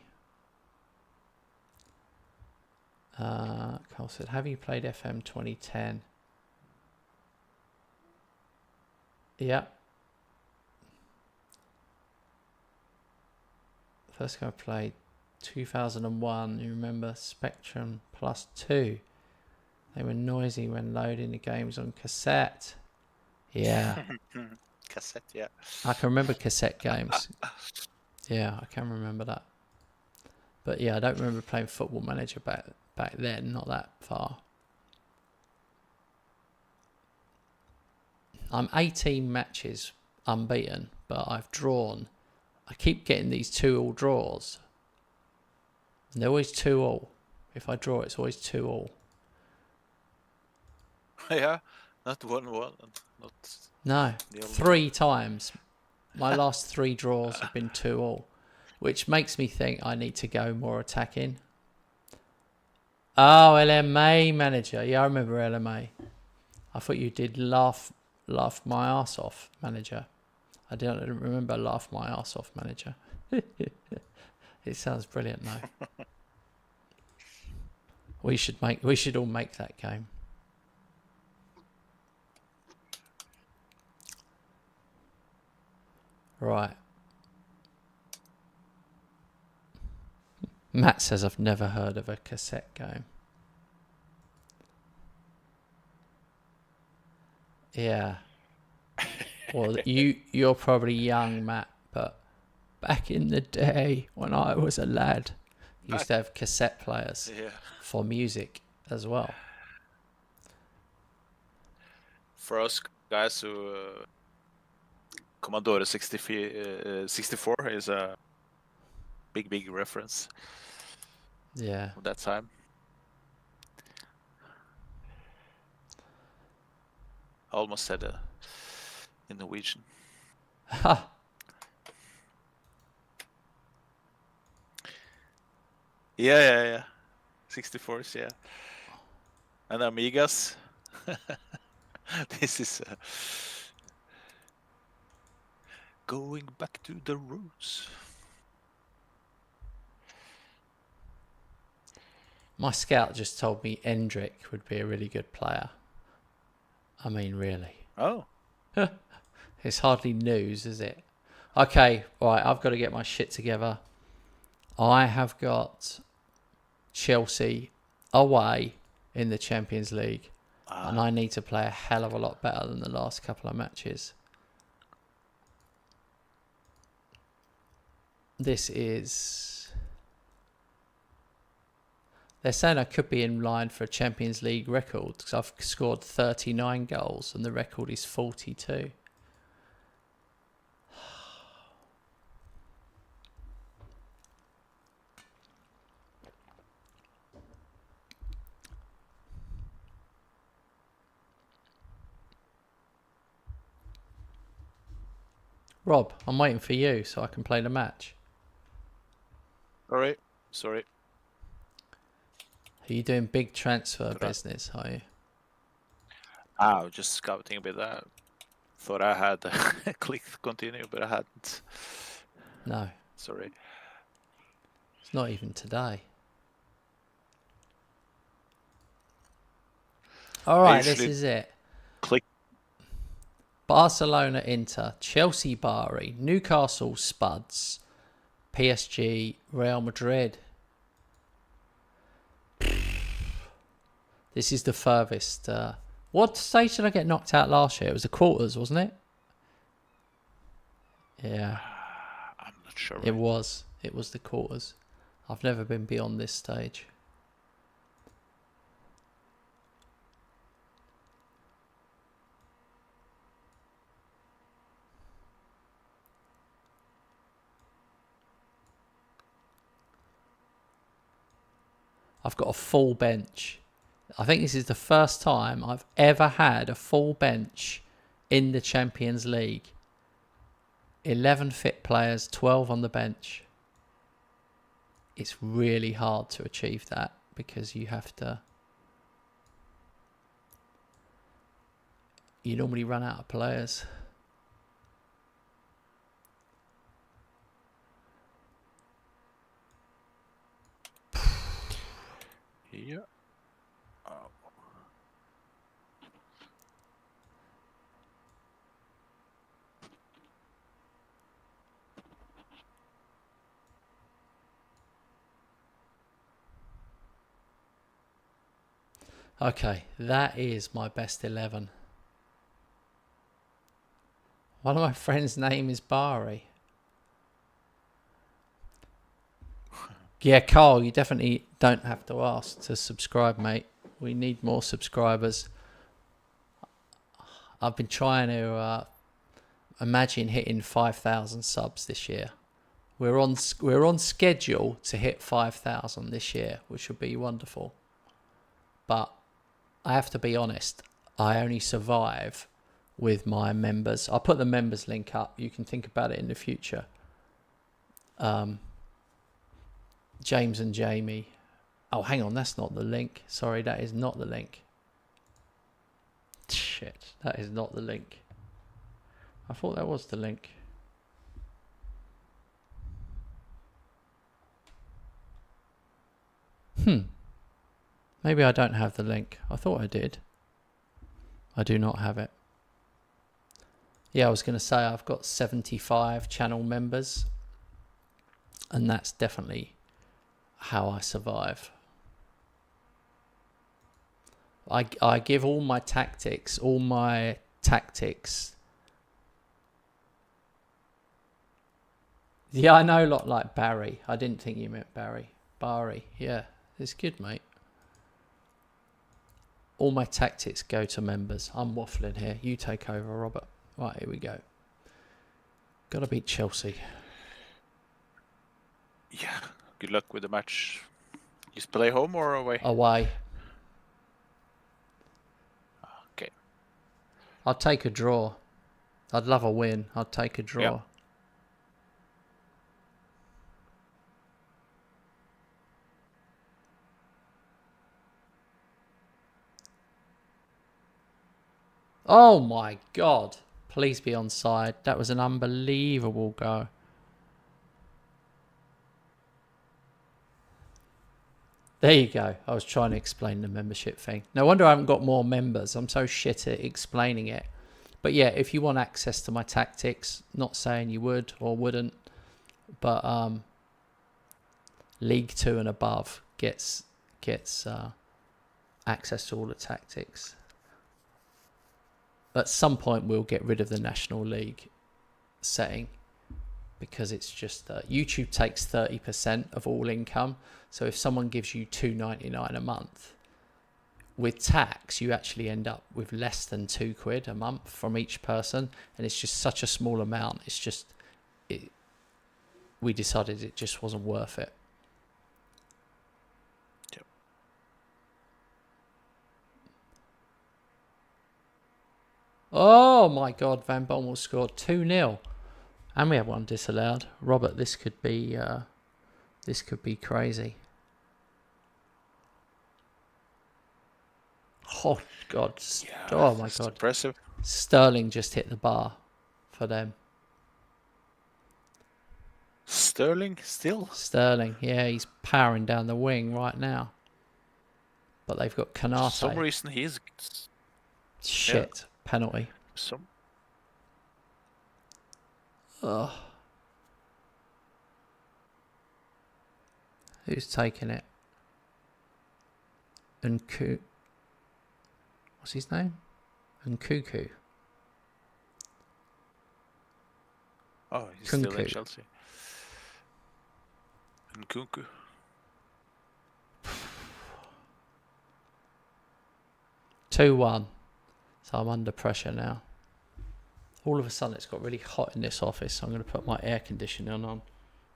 A: Carl said, have you played FM 2010? Yeah. First game I played 2001. You remember Spectrum Plus 2? They were noisy when loading the games on cassette. Yeah.
B: Cassette, yeah.
A: I can remember cassette games. Yeah, I can remember that. But yeah, I don't remember playing Football Manager back then, not that far. I'm 18 matches unbeaten, but I've drawn. I keep getting these 2-2 draws. And they're always 2-2. If I draw, it's always 2-2.
B: Yeah, not 1-1.
A: No, 3 times. My last 3 draws have been 2-2, which makes me think I need to go more attacking. Oh, LMA manager. Yeah, I remember LMA. I thought you did laugh my ass off manager. I didn't remember laugh my ass off manager. It sounds brilliant though. We should all make that game. Right. Matt says I've never heard of a cassette game. Yeah. Well, you're probably young, Matt, but back in the day when I was a lad, you used to have cassette players for music as well.
B: For us guys who Commodore 64 is a big reference.
A: Yeah.
B: Of that time. I almost said in Norwegian.
A: Ha.
B: Yeah. 64s, yeah. And Amigas. This is going back to the roots.
A: My scout just told me Endrick would be a really good player. I mean, really.
B: Oh.
A: It's hardly news, is it? Okay, right, I've got to get my shit together. I have got Chelsea away in the Champions League. And I need to play a hell of a lot better than the last couple of matches. This is... They're saying I could be in line for a Champions League record because I've scored 39 goals and the record is 42. Rob, I'm waiting for you so I can play the match.
B: Alright, sorry.
A: Are you doing big transfer business, are you?
B: I was just scouting a bit. Thought I had clicked continue, but I hadn't.
A: No.
B: Sorry.
A: It's not even today. Alright, this is it.
B: Click.
A: Barcelona Inter, Chelsea Bari, Newcastle Spuds, PSG Real Madrid. This is the furthest. What stage did I get knocked out last year? It was the quarters, wasn't it? Yeah.
B: I'm not sure.
A: It was. It was the quarters. I've never been beyond this stage. I've got a full bench. I think this is the first time I've ever had a full bench in the Champions League. 11 fit players, 12 on the bench. It's really hard to achieve that because you have to... You normally run out of players.
B: Yeah. Oh.
A: Okay, that is my best 11. One of my friends' name is Bari. Yeah, Carl, you definitely don't have to ask to subscribe, mate. We need more subscribers. I've been trying to imagine hitting 5,000 subs this year. We're on schedule to hit 5,000 this year, which would be wonderful. But I have to be honest, I only survive with my members. I'll put the members link up. You can think about it in the future. James and Jamie Oh, hang on, that's not the link. Sorry, that is not the link. Shit, that is not the link. I thought that was the link. Maybe I don't have the link. I thought I did. I do not have it. Yeah, I was going to say I've got 75 channel members, and that's definitely how I survive. I give all my tactics. Yeah, I know a lot like Barry. I didn't think you meant Barry. Barry, yeah, it's good, mate. All my tactics go to members. I'm waffling here. You take over, Robert. Right, here we go. Gotta beat Chelsea.
B: Yeah. Good luck with the match. You play home or away?
A: Away.
B: Okay.
A: I'd take a draw. I'd love a win. I'd take a draw.
B: Yeah.
A: Oh my God. Please be onside. That was an unbelievable go. There you go. I was trying to explain the membership thing. No wonder I haven't got more members. I'm so shit at explaining it. But yeah, if you want access to my tactics, not saying you would or wouldn't, but League 2 and above gets access to all the tactics. At some point, we'll get rid of the National League setting because it's just YouTube takes 30% of all income. So if someone gives you $2.99 a month, with tax, you actually end up with less than £2 a month from each person, and it's just such a small amount. It's just we decided it just wasn't worth it.
B: Yep.
A: Oh my God, Van Bommel scored 2-0. And we have one disallowed. Robert, this could be crazy. Oh God.
B: Yeah,
A: Oh my
B: that's
A: God.
B: impressive.
A: Sterling just hit the bar for them.
B: Sterling still?
A: Sterling, yeah, he's powering down the wing right now. But they've got Canate.
B: For some reason he's...
A: Shit, penalty.
B: Some...
A: Ugh. Who's taking it? What's his name? Nkuku.
B: Oh, he's still in Chelsea. Nkunku.
A: (2-1). So I'm under pressure now. All of a sudden it's got really hot in this office, so I'm going to put my air conditioning on.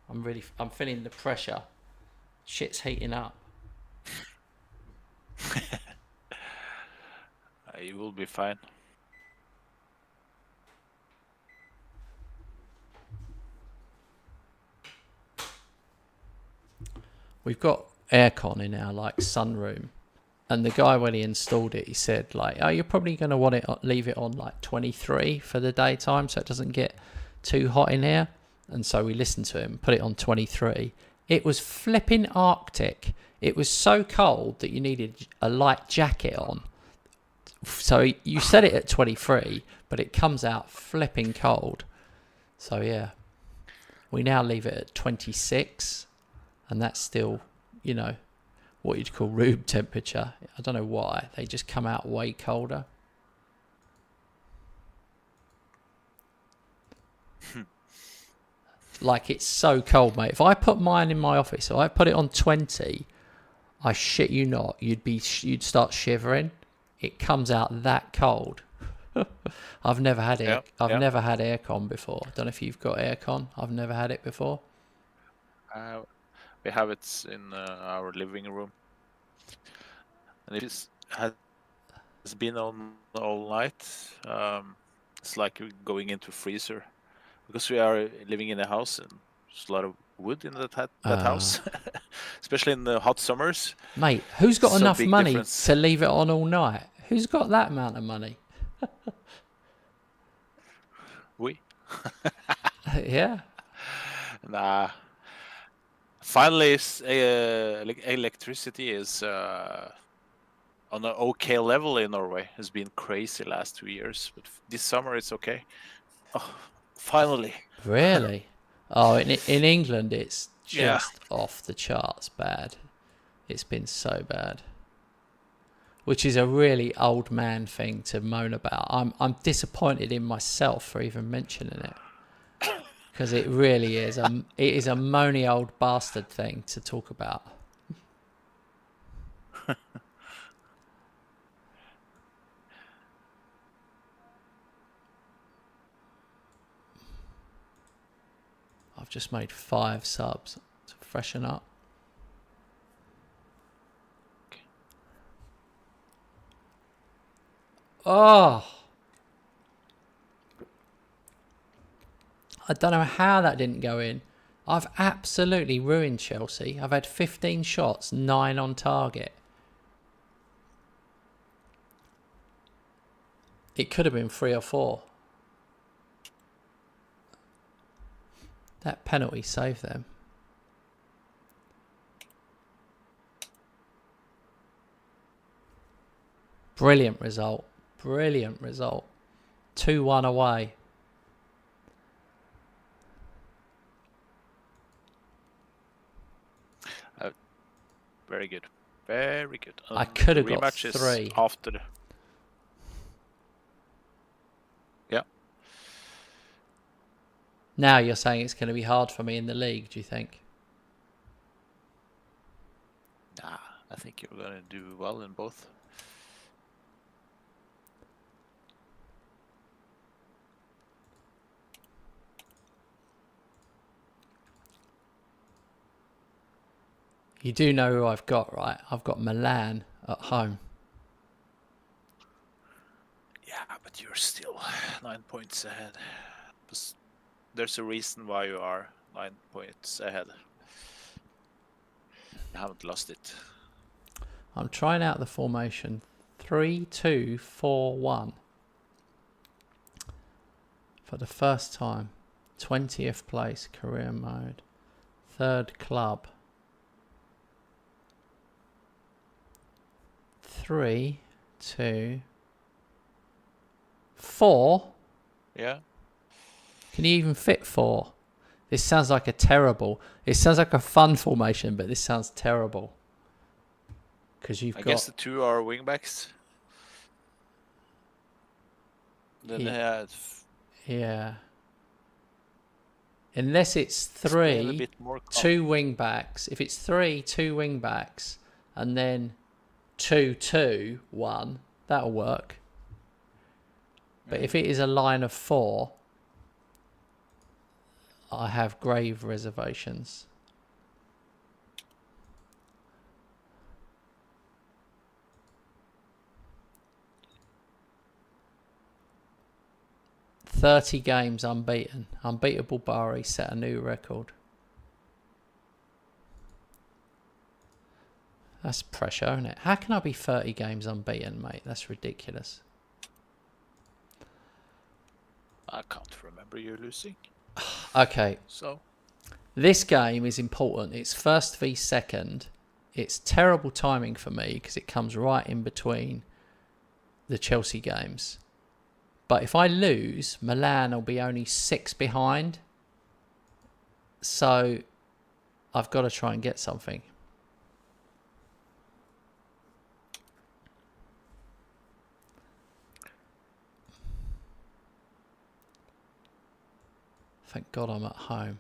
A: I'm feeling the pressure. Shit's heating up.
B: You will be fine.
A: We've got aircon in our sunroom, and the guy when he installed it, he said oh, you're probably going to want it leave it on 23 for the daytime so it doesn't get too hot in here. And so we listened to him, put it on 23. It was flipping Arctic. It was so cold that you needed a light jacket on. So you set it at 23, but it comes out flipping cold. So yeah, we now leave it at 26, and that's still, what you'd call room temperature. I don't know why. They just come out way colder. It's so cold, mate. If I put mine in my office, if I put it on 20, I shit you not, you'd start shivering. It comes out that cold. I've never had it. I've never had aircon before. I don't know if you've got aircon. I've never had it before.
B: We have it in our living room, and it's been on all night. It's like going into freezer, because we are living in a house and there's a lot of wood in that house. especially in the hot summers.
A: Mate, who's got
B: So
A: enough
B: big
A: money
B: difference.
A: to leave it on all night? Who's got that amount of money?
B: We.
A: Yeah.
B: Nah. Finally, electricity is on an okay level in Norway. It's been crazy last 2 years, but this summer it's okay. Oh, finally.
A: Really? Oh, in England, it's
B: Yeah.
A: just off the charts bad. It's been so bad. Which is a really old man thing to moan about. I'm disappointed in myself for even mentioning it. Because it really is. It is a moany old bastard thing to talk about. I've just made 5 subs to freshen up. Oh! I don't know how that didn't go in. I've absolutely ruined Chelsea. I've had 15 shots, 9 on target. It could have been 3 or 4. That penalty saved them. Brilliant result. Brilliant result. 2-1 away.
B: Very good. Very good.
A: I could have got
B: rematch is
A: 3.
B: after the... Yeah.
A: Now you're saying it's going to be hard for me in the league, do you think?
B: Nah, I think you're going to do well in both.
A: You do know who I've got, right? I've got Milan at home.
B: Yeah, but you're still 9 points ahead. There's a reason why you are 9 points ahead. You haven't lost it.
A: I'm trying out the formation 3-2-4-1 for the first time. 20th place, career mode. 3rd club. 3, 2, 4.
B: Yeah.
A: Can you even fit 4? This sounds like a terrible. It sounds like a fun formation, but this sounds terrible. Because
B: I guess the 2 are wingbacks. Then
A: Yeah.
B: they had...
A: Yeah. Unless it's
B: Explain a
A: 3,
B: bit more
A: 2 wing backs. If it's 3, 2 wing backs, and then 2-2-1, that'll work. But if it is a line of 4, I have grave reservations. "30 games unbeaten. Unbeatable Bari set a new record." That's pressure, isn't it? How can I be 30 games unbeaten, mate? That's ridiculous.
B: I can't remember you losing.
A: Okay.
B: So
A: This game is important. It's first v second. It's terrible timing for me because it comes right in between the Chelsea games. But if I lose, Milan will be only 6 behind. So I've got to try and get something. Thank God I'm at home.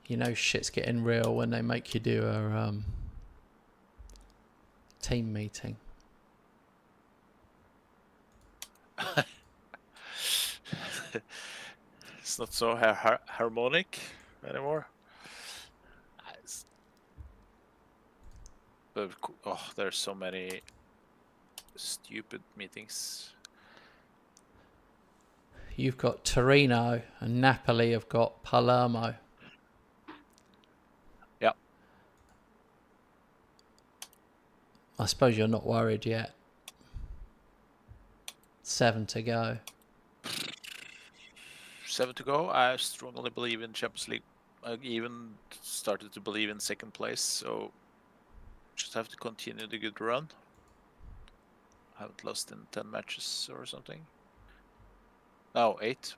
A: You know shit's getting real when they make you do a team meeting.
B: it's not so harmonic anymore. But, oh, there's so many stupid meetings.
A: You've got Torino, and Napoli have got Palermo.
B: Yeah.
A: I suppose you're not worried yet. 7 to go.
B: 7 to go. I strongly believe in Champions League. I even started to believe in second place, so just have to continue the good run. I haven't lost in 10 matches or something. No, 8.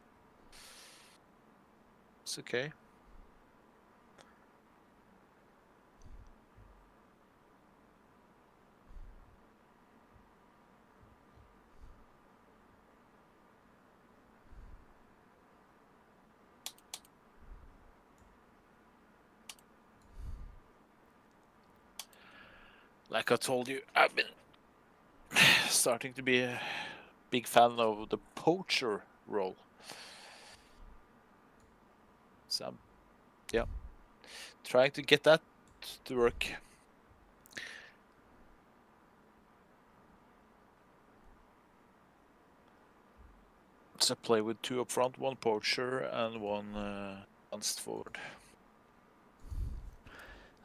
B: It's okay. Like I told you, I've been starting to be a big fan of the poacher role. So, yeah, trying to get that to work. So I play with 2 up front, 1 poacher and 1 advanced forward.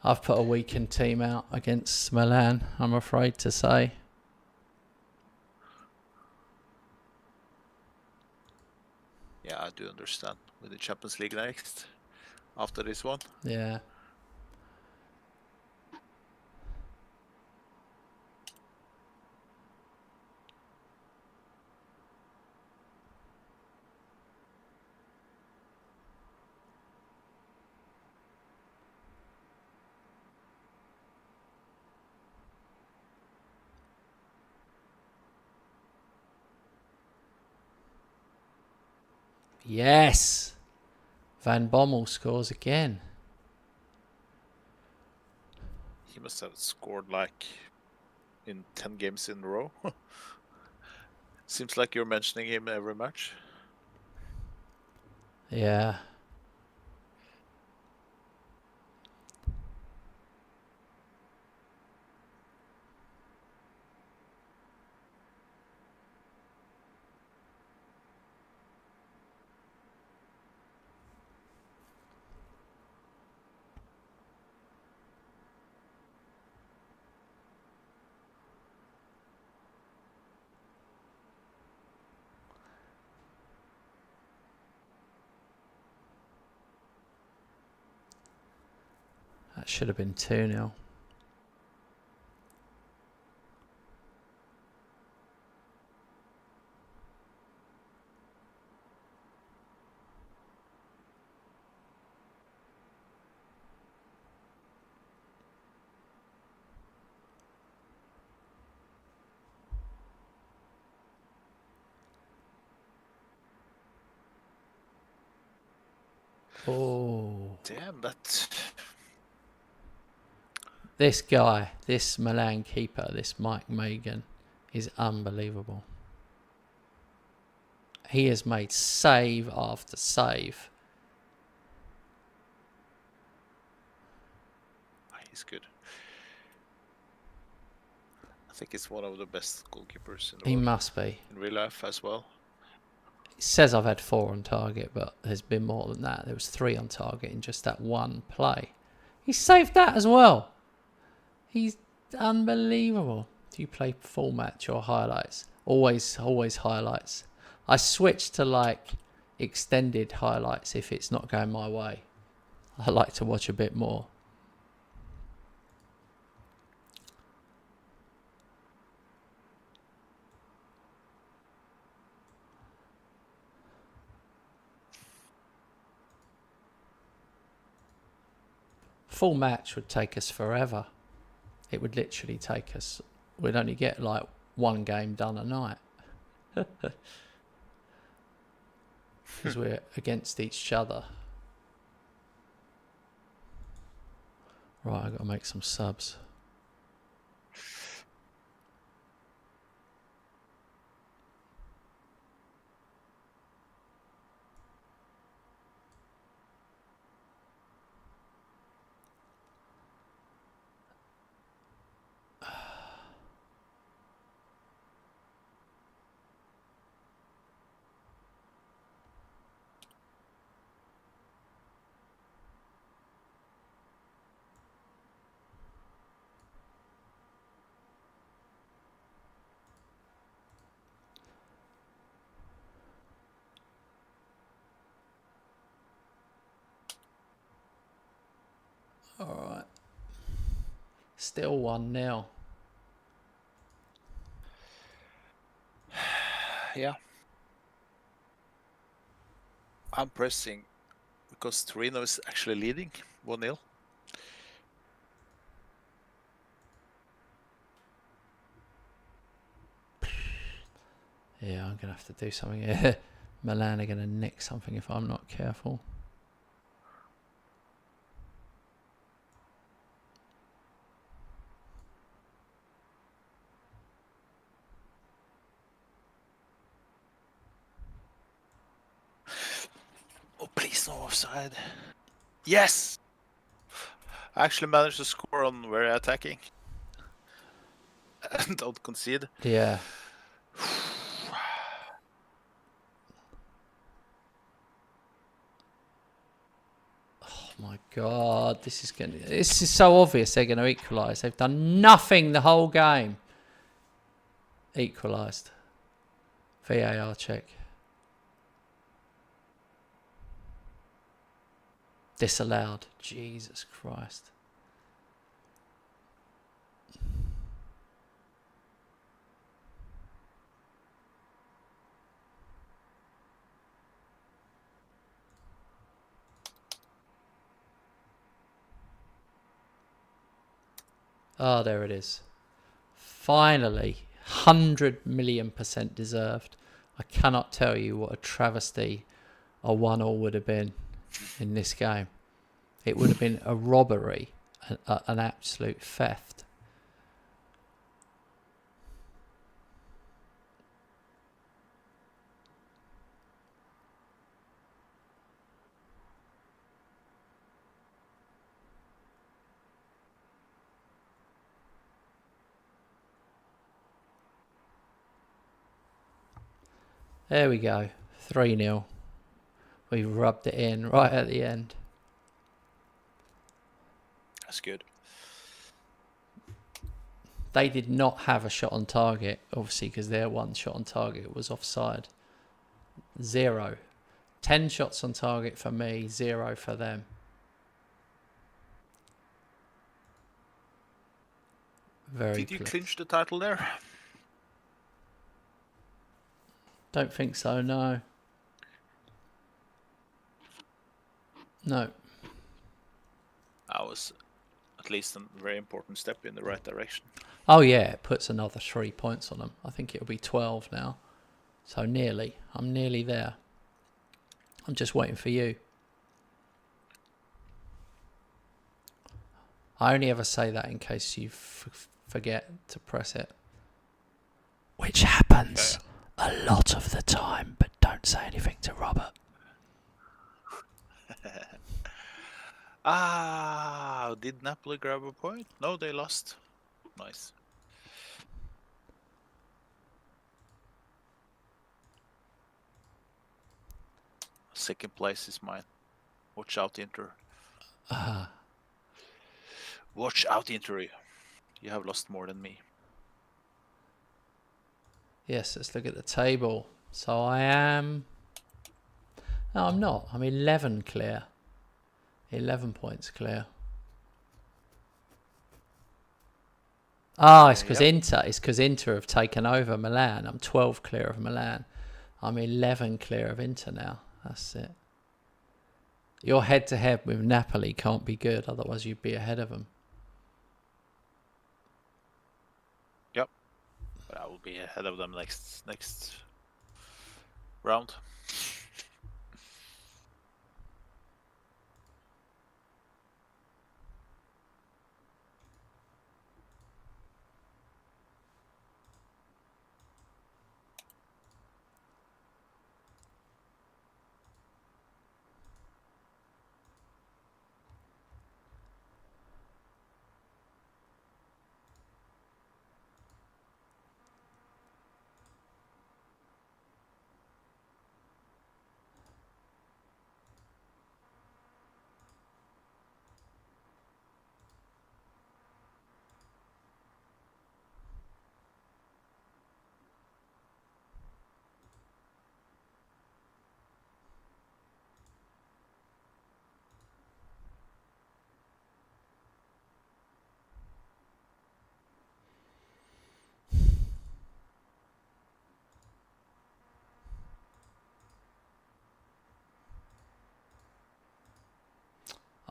A: I've put a weakened team out against Milan, I'm afraid to say.
B: Yeah, I do understand. With the Champions League next, after this one.
A: Yeah. Yes! Van Bommel scores again.
B: He must have scored like in 10 games in a row. Seems like you're mentioning him every match.
A: Yeah. That should have been 2-0. Oh.
B: Damn, that.
A: This guy, this Milan keeper, this Mike Magan, is unbelievable. He has made save after save.
B: He's good. I think he's one of the best goalkeepers in the
A: He
B: world.
A: must be.
B: In real life as well.
A: It says I've had 4 on target, but there's been more than that. There was 3 on target in just that one play. He saved that as well. He's unbelievable. Do you play full match or highlights? Always highlights. I switch to like extended highlights if it's not going my way. I like to watch a bit more. Full match would take us forever. It would literally take us. We'd only get like one game done a night. Because we're against each other. Right, I've got to make some subs. All right. Still 1-0.
B: Yeah. I'm pressing because Torino is actually leading 1-0.
A: Yeah, I'm going to have to do something here. Milan are going to nick something if I'm not careful.
B: Oh, please no offside. Yes! I actually managed to score on very attacking. And don't concede.
A: Yeah. Oh my God, this is so obvious they're gonna equalise. They've done nothing the whole game. Equalised. VAR check. Disallowed. Jesus Christ. Oh, there it is. Finally, 100,000,000% deserved. I cannot tell you what a travesty a 1-1 would have been in this game. It would have been a robbery, an absolute theft. There we go. 3-0. We rubbed it in right at the end.
B: That's good.
A: They did not have a shot on target, obviously, because their one shot on target was offside. 0. 10 shots on target for me, 0 for them. Very
B: Did you
A: close.
B: clinch the title there?
A: Don't think so, no. No.
B: That was at least a very important step in the right direction.
A: Oh, yeah, it puts another 3 points on them. I think it'll be 12 now. So nearly. I'm nearly there. I'm just waiting for you. I only ever say that in case you forget to press it. Which happens a lot of the time, but don't say anything to Robert.
B: Did Napoli grab a point? No, they lost. Nice. Second place is mine. Watch out, Inter. Watch out, Inter. You have lost more than me.
A: Yes, let's look at the table. So I am... No, I'm not. I'm 11 clear. 11 points clear. It's because Inter have taken over Milan. I'm 12 clear of Milan. I'm 11 clear of Inter now. That's it. Your head-to-head with Napoli can't be good, otherwise you'd be ahead of them.
B: Yep. But I will be ahead of them next round.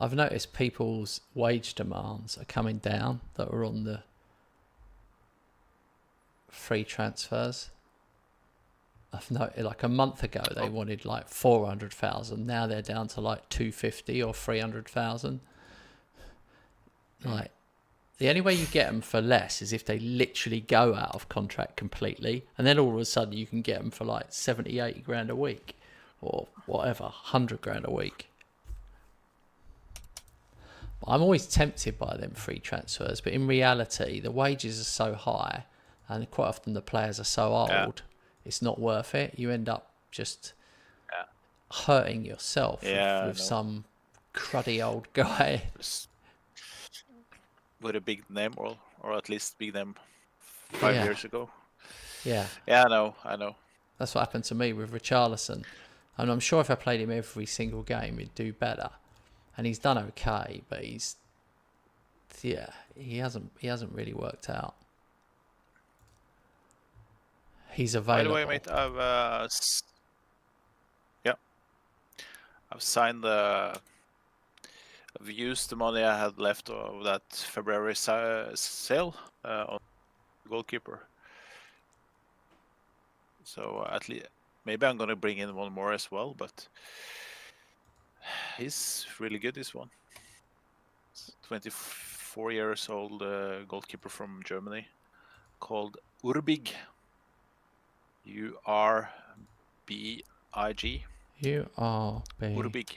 A: I've noticed people's wage demands are coming down that are on the free transfers. I've noticed like a month ago they wanted like 400,000. Now they're down to like 250 or 300,000. Like the only way you get them for less is if they literally go out of contract completely, and then all of a sudden you can get them for like 70, 80 grand a week, or whatever, 100 grand a week. I'm always tempted by them free transfers, but in reality, the wages are so high, and quite often the players are so old, it's not worth it. You end up just hurting yourself with some cruddy old guy.
B: With a big name, or at least big name 5 years ago.
A: Yeah,
B: I know.
A: That's what happened to me with Richarlison. And I'm sure if I played him every single game, he'd do better. And he's done okay, but he hasn't really worked out. He's available.
B: By the way, mate, I've signed I've used the money I had left of that February sale on goalkeeper. So at least maybe I'm gonna bring in one more as well, but he's really good. This one, 24 years old goalkeeper from Germany, called Urbig. Urbig. Urbig.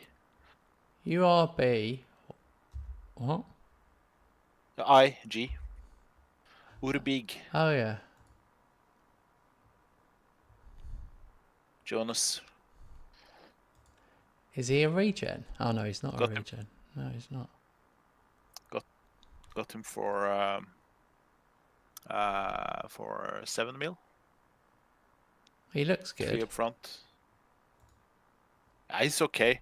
A: URB. What?
B: IG. Urbig.
A: Oh yeah.
B: Jonas.
A: Is he a regen? Oh no, he's not a regen. No, he's not.
B: Got him for 7 mil.
A: He looks good.
B: 3 up front. He's okay.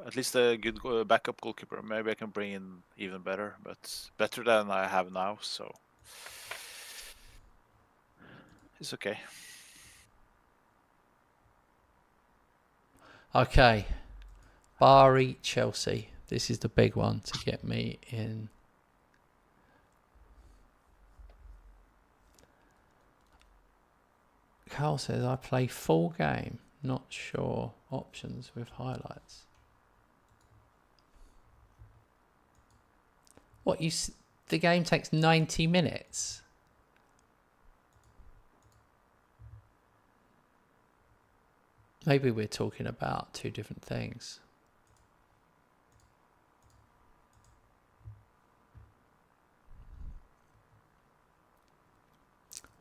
B: At least a good backup goalkeeper. Maybe I can bring in even better, but better than I have now. So it's okay.
A: Okay, Bari Chelsea. This is the big one to get me in. Carl says I play full game. Not sure. Options with highlights. What the game takes 90 minutes. Maybe we're talking about two different things.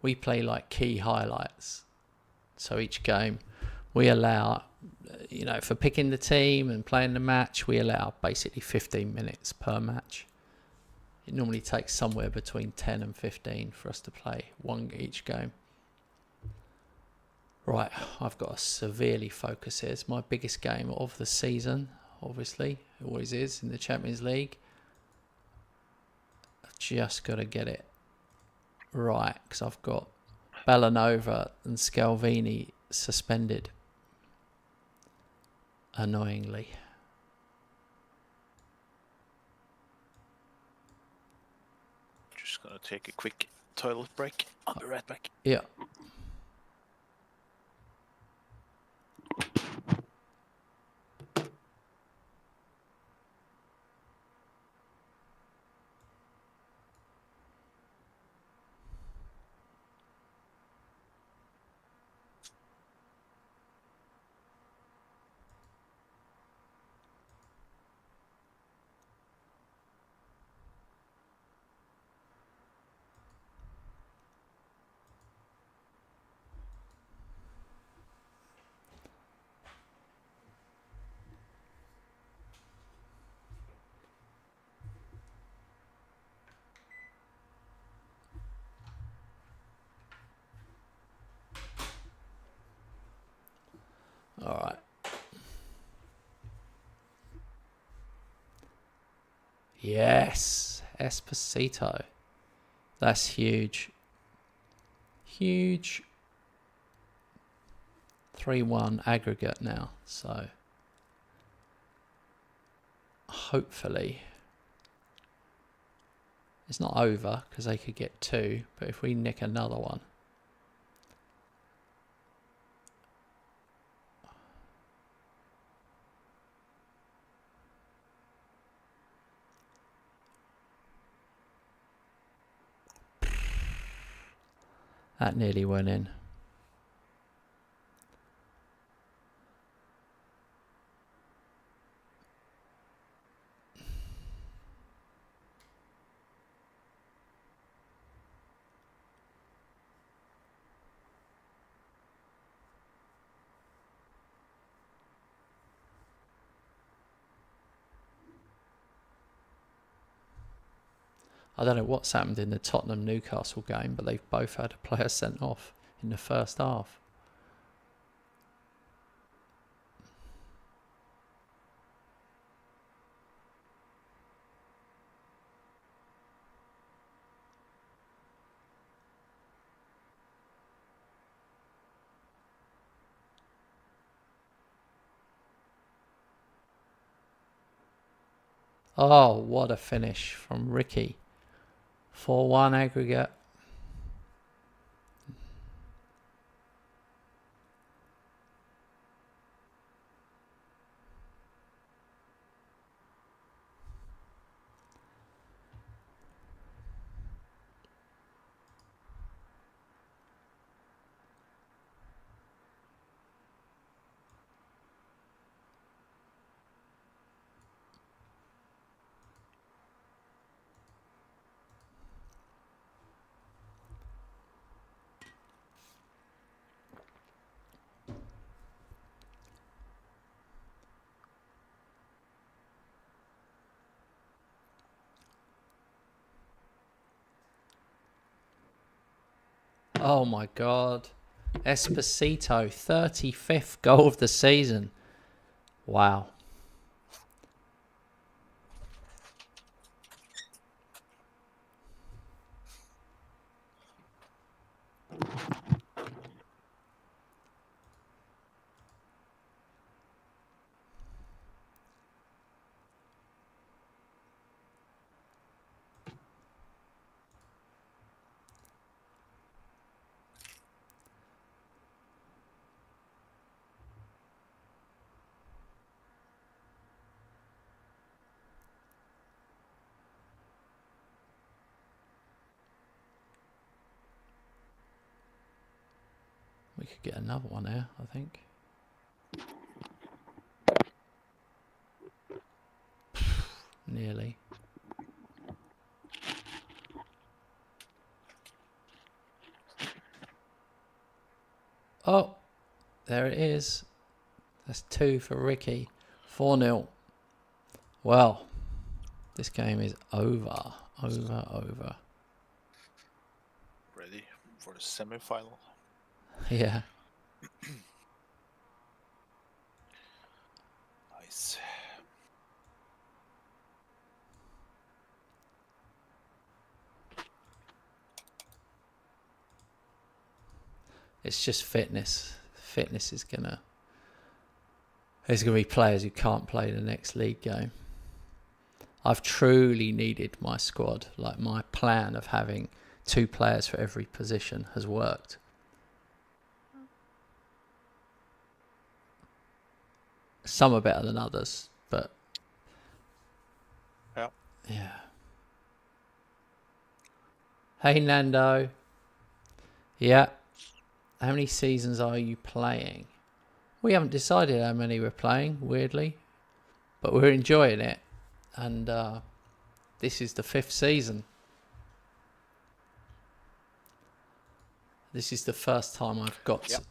A: We play like key highlights. So each game we allow, for picking the team and playing the match, we allow basically 15 minutes per match. It normally takes somewhere between 10 and 15 for us to play each game. Right, I've got to severely focus here. It's my biggest game of the season, obviously. It always is in the Champions League. I've just got to get it right because I've got Bellanova and Scalvini suspended. Annoyingly.
B: Just gonna take a quick toilet break. I'll be right back.
A: Yeah. All right. Yes, Esposito. That's huge. Huge. 3-1 aggregate now. So hopefully, it's not over because they could get 2, but if we nick another one. That nearly went in. I don't know what's happened in the Tottenham-Newcastle game, but they've both had a player sent off in the first half. Oh, what a finish from Ricky. 4-1 aggregate. Oh my God. Esposito, 35th goal of the season. Wow. We could get another one here, I think. Nearly. Oh, there it is. That's 2 for Ricky. 4-0. Well, this game is over. Over.
B: Ready for the semi-final.
A: Yeah.
B: Nice.
A: It's just fitness. Fitness is gonna... There's gonna be players who can't play the next league game. I've truly needed my squad. Like, my plan of having 2 players for every position has worked. Some are better than others, but yeah. Hey Nando. Yeah. How many seasons are you playing? We haven't decided how many we're playing, weirdly, but we're enjoying it. And this is the 5th season. This is the first time I've got...
B: Yep.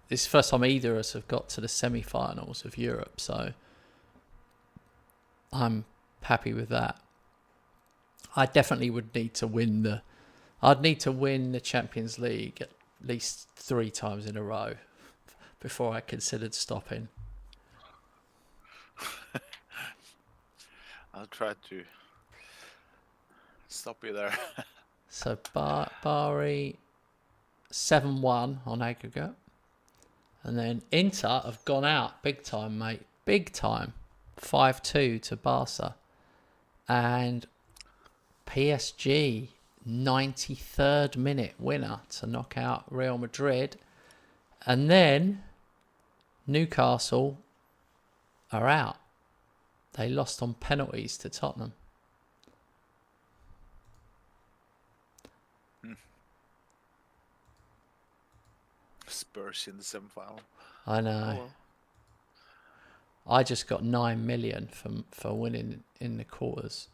A: This is the first time either of us have got to the semi-finals of Europe, so I'm happy with that. I definitely would need to win the... I'd need to win the Champions League at least 3 times in a row before I considered stopping.
B: I'll try to stop you there.
A: So Bari 7-1 on aggregate. And then Inter have gone out big time, mate. Big time. 5-2 to Barca. And PSG, 93rd minute winner to knock out Real Madrid. And then Newcastle are out. They lost on penalties to Tottenham.
B: Spurs in the semi-final.
A: I know.
B: Oh, well.
A: I just got 9 million for winning in the quarters.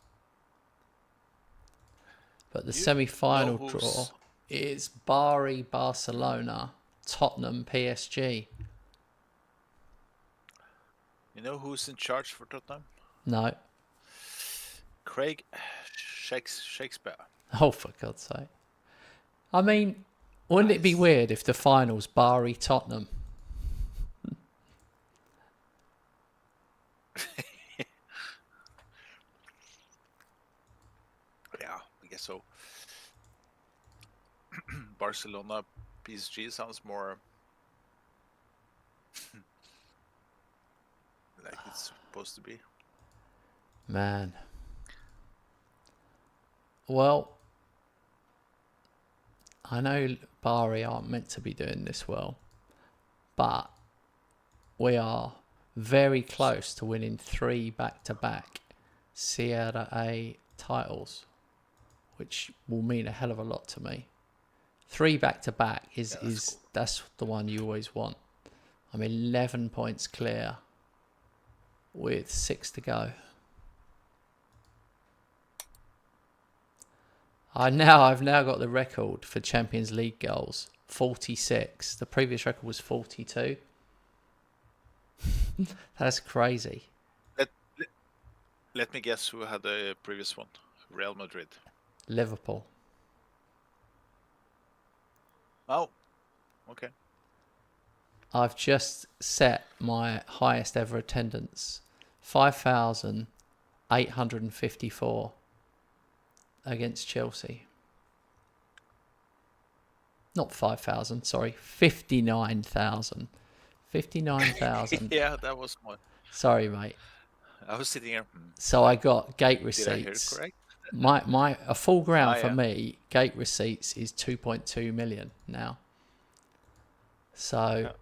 A: But the semi-final draw is Bari, Barcelona, Tottenham, PSG.
B: You know who's in charge for Tottenham?
A: No.
B: Craig Shakespeare.
A: Oh, for God's sake. I mean, wouldn't it be weird if the final's Bari, Tottenham?
B: Yeah, I guess so. Barcelona, PSG sounds more like it's supposed to be.
A: Man. Well, I know Bari aren't meant to be doing this well, but we are very close to winning 3 back-to-back Serie A titles, which will mean a hell of a lot to me. 3 back-to-back is
B: cool.
A: That's the one you always want. I'm 11 points clear with 6 to go. I've now got the record for Champions League goals, 46. The previous record was 42. That's crazy.
B: Let me guess who had the previous one. Real Madrid.
A: Liverpool.
B: Oh, okay.
A: I've just set my highest ever attendance, 5,854 against Chelsea. Not 5,000, sorry, 59,000. 59,000.
B: Yeah, that was one.
A: Sorry, mate.
B: I was sitting here.
A: So I got gate
B: Did I hear it
A: receipts.
B: correct?
A: A full ground for
B: yeah.
A: me, gate receipts is 2.2 million now. So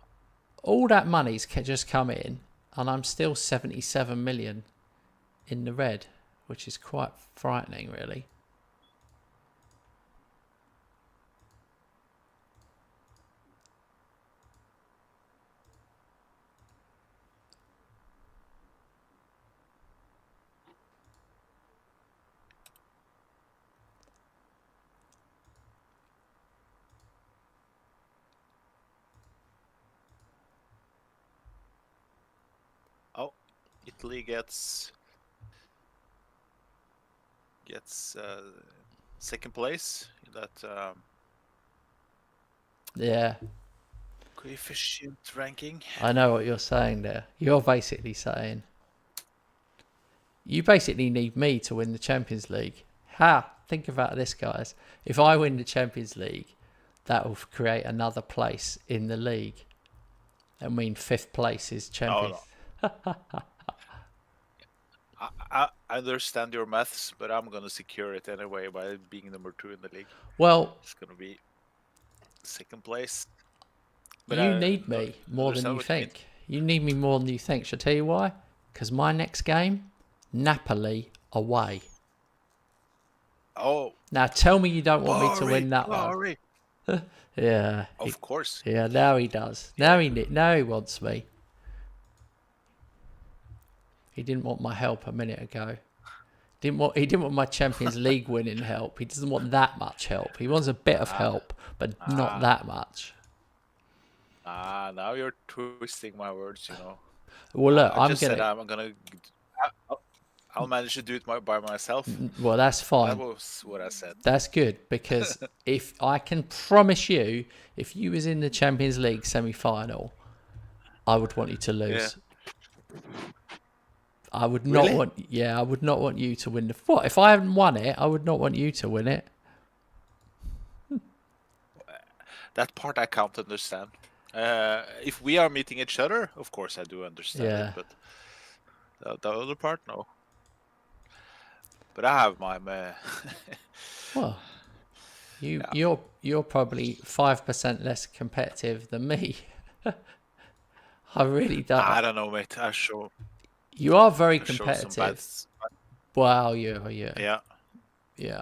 A: all that money's just come in, and I'm still 77 million in the red, which is quite frightening, really.
B: Oh, Italy gets second place in that
A: Yeah,
B: coefficient ranking.
A: I know what you're saying there. You're basically saying you basically need me to win the Champions League. Think about this, guys. If I win the Champions League, that will create another place in the league. I mean, 5th place is Champions.
B: Oh, no. I understand your maths, but I'm gonna secure it anyway by being number 2 in the league.
A: Well,
B: It's gonna be second place. But
A: you need me more than you think. You need me more than you think. Shall I tell you why? Because my next game, Napoli away.
B: Oh.
A: Now tell me you don't want me to win that
B: one.
A: Yeah.
B: Of course.
A: Yeah, now he does. Now he wants me. He didn't want my help a minute ago. He didn't want my Champions League winning help. He doesn't want that much help. He wants a bit of help, but not that much.
B: Now you're twisting my words, you know.
A: Well, look,
B: I'll manage to do it by myself.
A: Well, that's fine.
B: That was what I said.
A: That's good, because if I can promise you, if you was in the Champions League semi-final, I would want you to lose.
B: Yeah.
A: I would not want. Yeah, I would not want you to win the. What if I haven't won it? I would not want you to win it.
B: That part I can't understand. If we are meeting each other, of course I do understand it. But The other part, no. But I have my
A: Well,
B: yeah.
A: you're probably 5% less competitive than me. I really don't.
B: I don't know, mate.
A: You are very
B: I show some bad.
A: competitive. Wow,
B: Yeah,
A: yeah.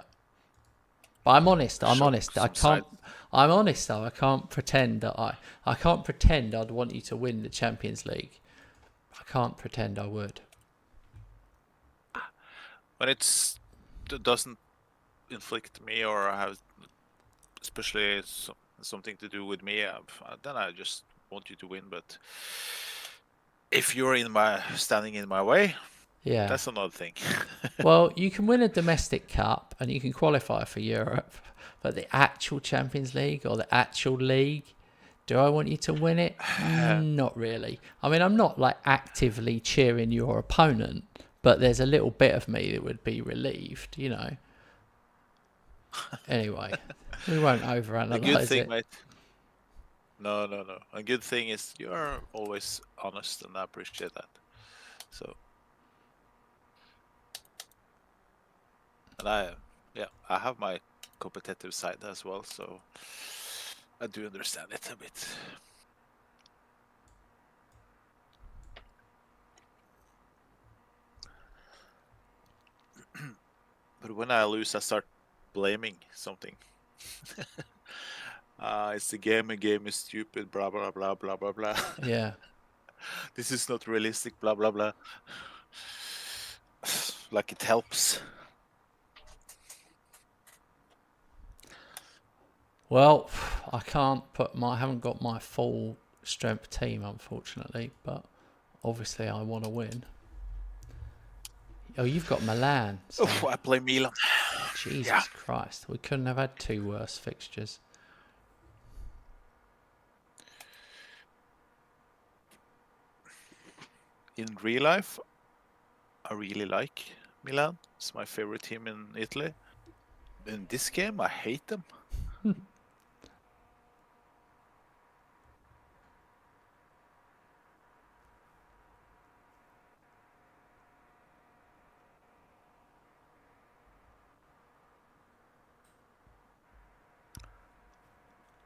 A: But I'm honest.
B: I
A: I'm
B: show
A: honest. I
B: some
A: can't.
B: side.
A: I'm honest though. I can't pretend that I can't pretend I'd want you to win the Champions League. I can't pretend I would.
B: When it doesn't inflict me or have especially something to do with me, then I just want you to win. But if you're standing in my way,
A: Yeah.
B: that's another thing.
A: Well, you can win a domestic cup and you can qualify for Europe, but the actual Champions League or the actual league, do I want you to win it? Not really. I mean, I'm not like actively cheering your opponent, but there's a little bit of me that would be relieved, you know. Anyway, we won't
B: A good
A: overanalyze
B: thing,
A: it.
B: mate. No, no, no. A good thing is you're always honest, and I appreciate that. So, and I have my competitive side as well, so I do understand it a bit. But when I lose, I start blaming something. It's the game. A game is stupid. Blah blah blah blah blah blah.
A: Yeah.
B: This is not realistic. Blah blah blah. Like it helps.
A: Well, I haven't got my full strength team, unfortunately, but obviously I want to win. Oh, you've got Milan. So
B: Oh, I play Milan.
A: Jesus
B: Yeah.
A: Christ, we couldn't have had two worse fixtures.
B: In real life, I really like Milan. It's my favorite team in Italy. In this game, I hate them.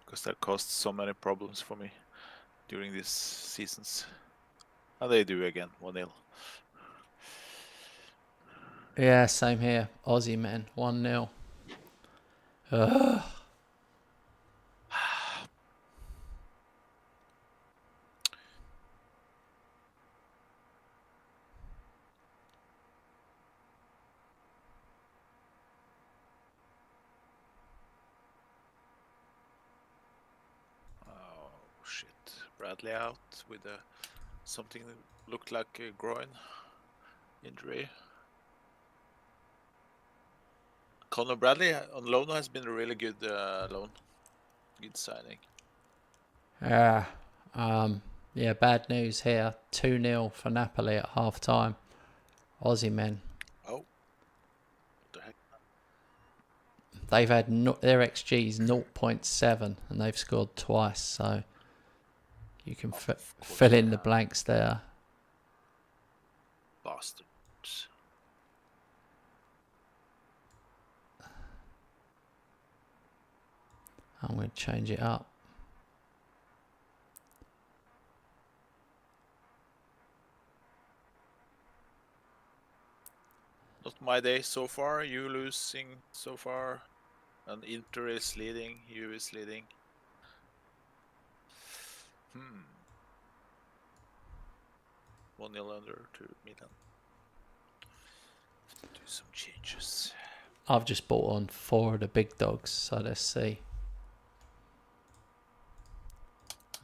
B: Because that caused so many problems for me during these seasons. And they do again, 1-0.
A: Yeah, same here. Aussie men, 1-0.
B: Oh, shit. Bradley out with something that looked like a groin injury. Conor Bradley on loan has been a really good loan. Good signing.
A: Yeah. Yeah, bad news here. 2-0 for Napoli at half time. Aussie men.
B: Oh. What the heck?
A: They've had their XG's 0.7 and they've scored twice, so you can fill in the blanks there.
B: Bastards.
A: I'm going to change it up.
B: Not my day so far. You losing so far. And Inter is leading. You is leading. 1-0 under to Milan. Do some changes.
A: I've just bought on 4 of the big dogs, so let's see.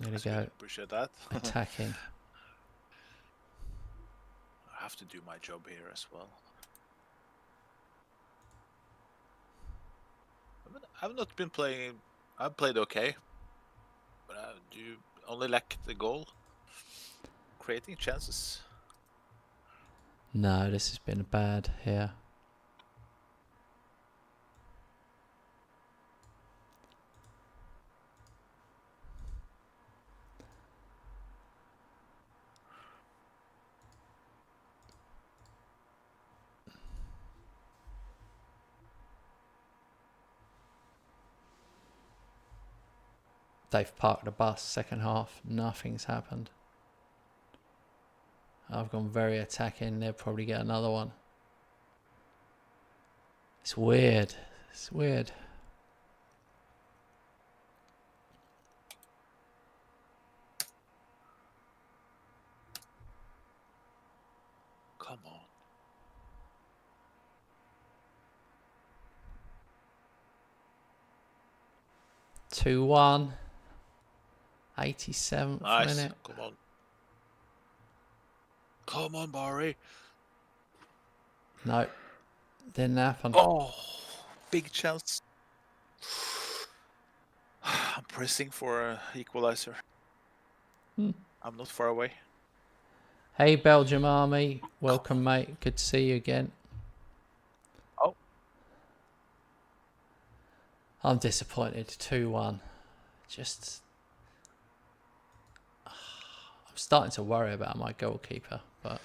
A: There we go.
B: Appreciate that.
A: Attacking.
B: I have to do my job here as well. I've not been playing. I've played okay, but I do only lack the goal. Creating chances.
A: No, this has been bad here. they've parked the bus. Second half, nothing's happened. I've gone very attacking. They'll probably get another one. It's weird. It's weird.
B: Come on.
A: 2-1. 87th
B: Nice.
A: minute.
B: Come on. Come on, Barry.
A: No, didn't happen.
B: Oh, big chance. I'm pressing for an equalizer. I'm not far away.
A: Hey, Belgium Army. Welcome, mate. Good to see you again.
B: Oh.
A: I'm disappointed. 2-1. Just... I'm starting to worry about my goalkeeper, but...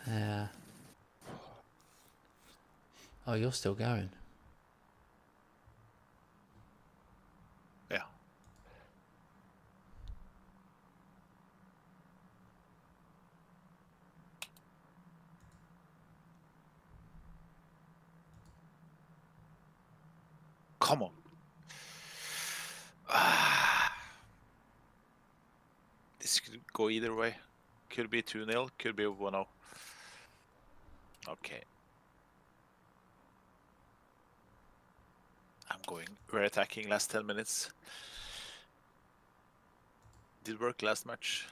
A: Yeah. Oh, you're still going.
B: Yeah. Come on. This could go either way. Could be 2-0, could be 1-0. Okay. I'm going. We're attacking last 10 minutes. Did work last match.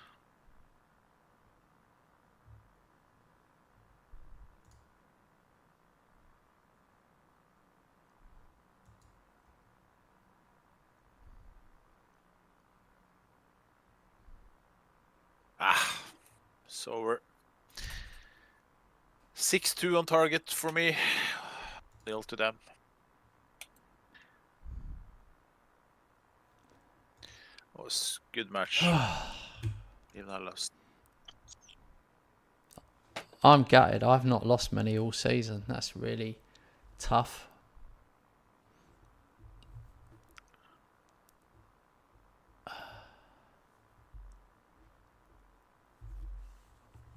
B: So we're 6-2 on target for me. 0 to them. It was a good match. Even I lost.
A: I'm gutted. I've not lost many all season. That's really tough.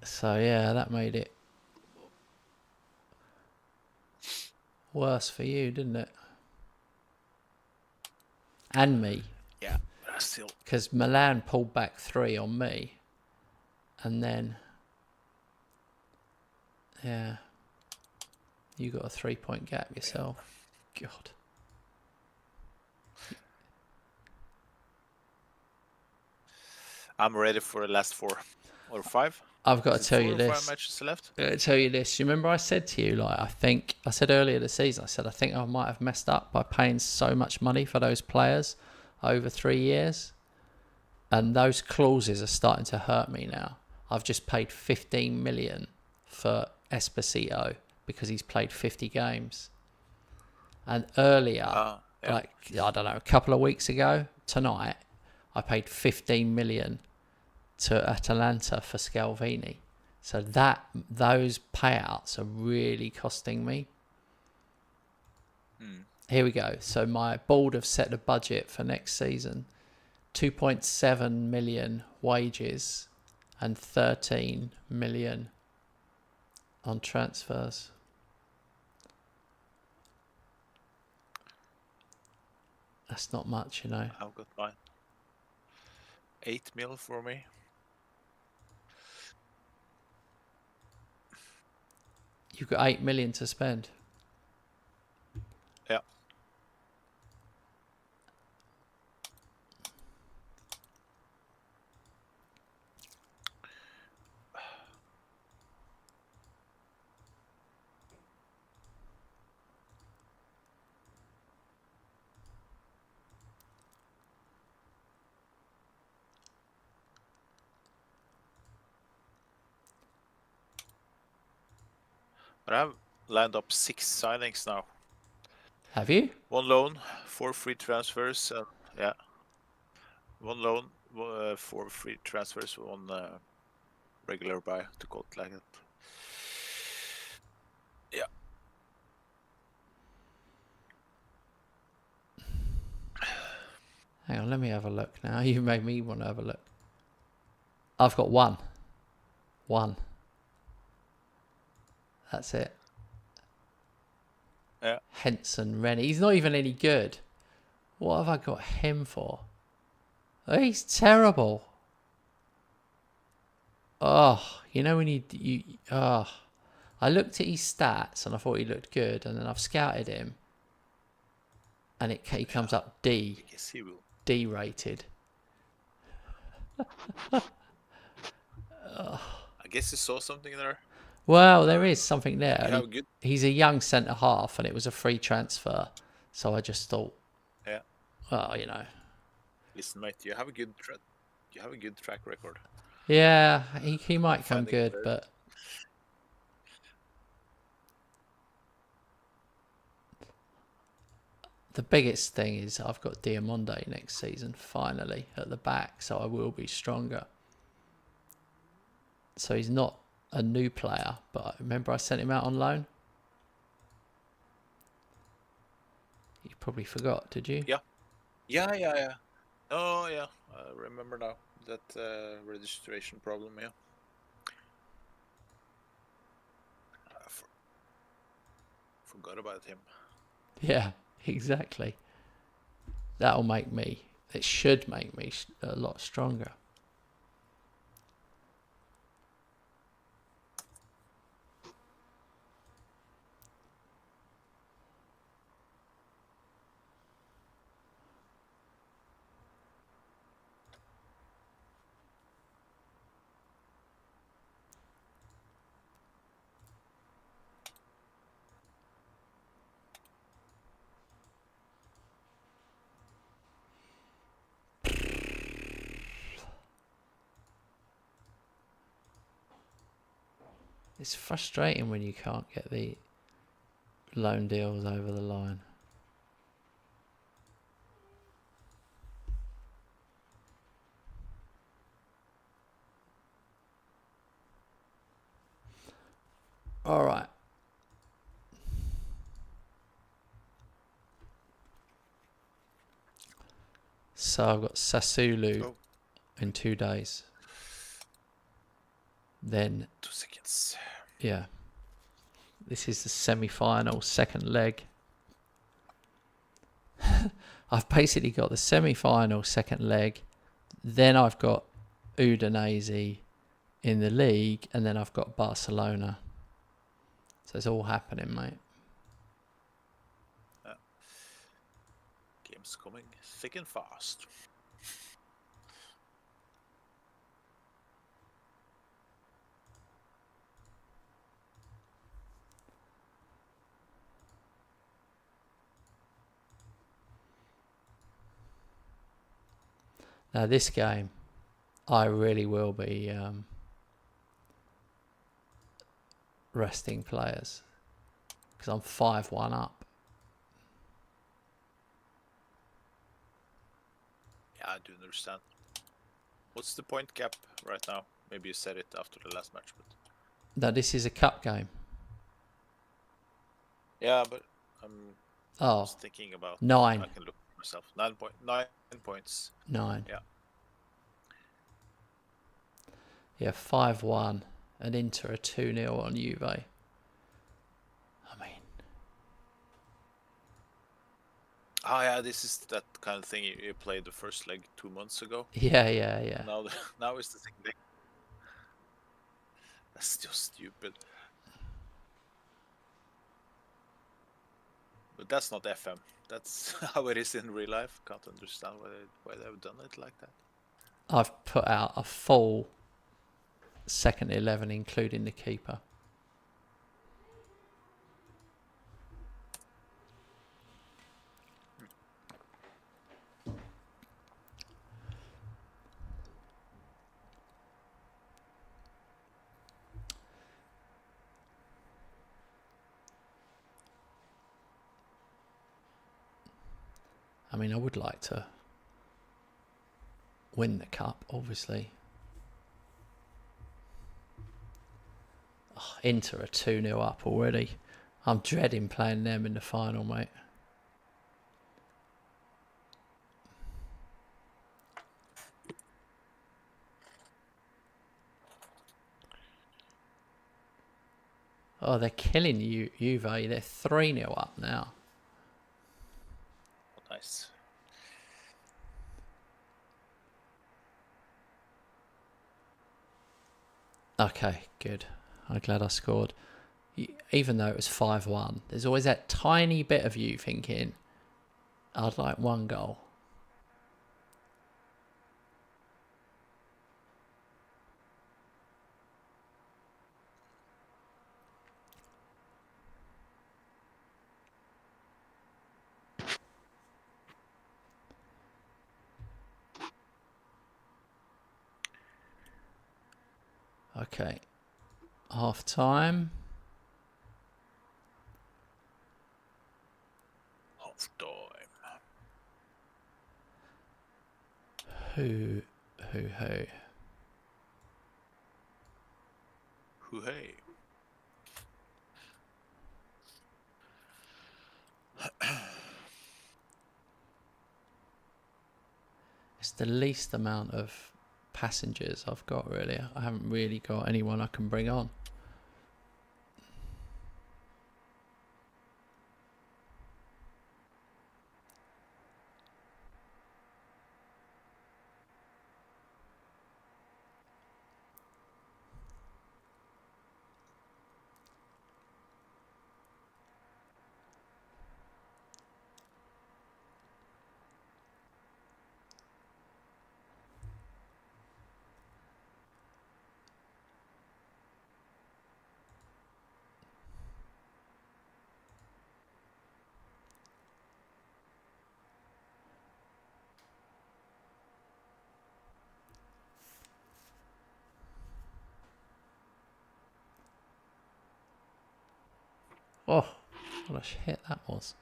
A: So yeah, that made it worse for you, didn't it? And me.
B: Yeah, but I still.
A: Because Milan pulled back 3 on me. And then... Yeah. You got a 3-point gap yourself. God.
B: I'm ready for the last 4 or 5.
A: I've got
B: Is
A: to
B: it
A: tell
B: 4
A: you
B: or
A: this.
B: 5 matches left.
A: I gotta tell you this. You remember I said to you, like, I said earlier this season, I think I might have messed up by paying so much money for those players over 3 years. And those clauses are starting to hurt me now. I've just paid 15 million for Esposito because he's played 50 games. And earlier, like, I don't know, a couple of weeks ago, tonight, I paid 15 million to Atalanta for Scalvini. So those payouts are really costing me. Here we go. So my board have set the budget for next season. 2.7 million wages and 13 million on transfers. That's not much, you know.
B: I've got mine. 8 mil for me.
A: You've got 8 million to spend.
B: Yeah. But I've lined up 6 signings now.
A: Have you?
B: 1 loan, 4 free transfers. Yeah. 1 loan, 4 free transfers, 1 regular buy, to call it like that. Yeah.
A: Hang on, let me have a look now. You made me want to have a look. I've got one. That's it.
B: Yeah.
A: Henson Rennie. He's not even any good. What have I got him for? Oh, he's terrible. Oh, you know when I looked at his stats and I thought he looked good, and then I've scouted him, and he comes up
B: I guess he will.
A: D rated.
B: I guess you saw something there.
A: Well, there is something there.
B: You have good.
A: He's a young centre half, and it was a free transfer, so I just thought,
B: Yeah.
A: well, you know.
B: Listen, mate, you have a good track record.
A: Yeah, he might come
B: Finding
A: good,
B: players.
A: but the biggest thing is I've got Diamonde next season, finally, at the back, so I will be stronger. So he's not a new player, but remember I sent him out on loan? You probably forgot, did you?
B: Yeah. Oh, yeah. I remember now that registration problem, yeah. I forgot about him.
A: Yeah, exactly. It should make me a lot stronger. It's frustrating when you can't get the loan deals over the line. All right. So I've got Sassuolo in 2 days. Then
B: 2 seconds.
A: yeah, this is the semi-final, second leg. I've basically got the semi-final, second leg. Then I've got Udinese in the league, and then I've got Barcelona. So it's all happening, mate.
B: Games coming thick and fast.
A: Now this game, I really will be resting players because I'm 5-1 up.
B: Yeah, I do understand. What's the point cap right now? Maybe you said it after the last match, but
A: Now this is a cup game.
B: yeah, but I'm just thinking about
A: 9.
B: I can look for myself. 9 points.
A: 9.
B: Yeah.
A: Yeah, 5-1 and Inter a 2-0 on Juve. I mean,
B: yeah, this is that kind of thing you played the first leg 2 months ago.
A: yeah.
B: Now it's the second leg. That's still stupid. But that's not FM. That's how it is in real life. Can't understand why they've done it like that.
A: I've put out a full second 11, including the keeper. I mean, I would like to win the cup, obviously. Oh, Inter are 2-0 up already. I'm dreading playing them in the final, mate. Oh, they're killing you, Juve. They're 3-0 up now.
B: Oh, nice.
A: Okay, good. I'm glad I scored. Even though it was 5-1, there's always that tiny bit of you thinking, I'd like one goal. Okay. Half time.
B: Half time.
A: Who?
B: Hoo-hey.
A: It's the least amount of passengers I've got, really. I haven't really got anyone I can bring on. Oh, what a hit that was.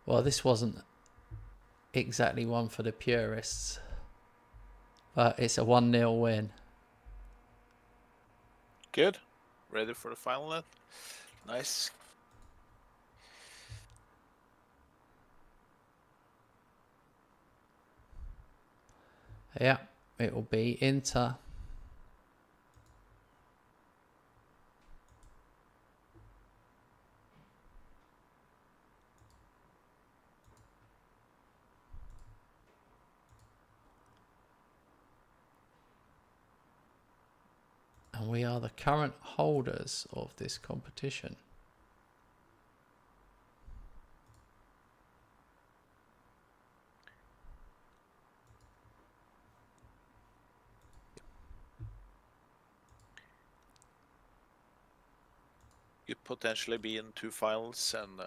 A: Well, this wasn't exactly one for the purists, but it's a 1-0 win.
B: Good. Ready for the final then? Nice.
A: Yeah, it will be Inter. And we are the current holders of this competition.
B: You'd potentially be in 2 finals and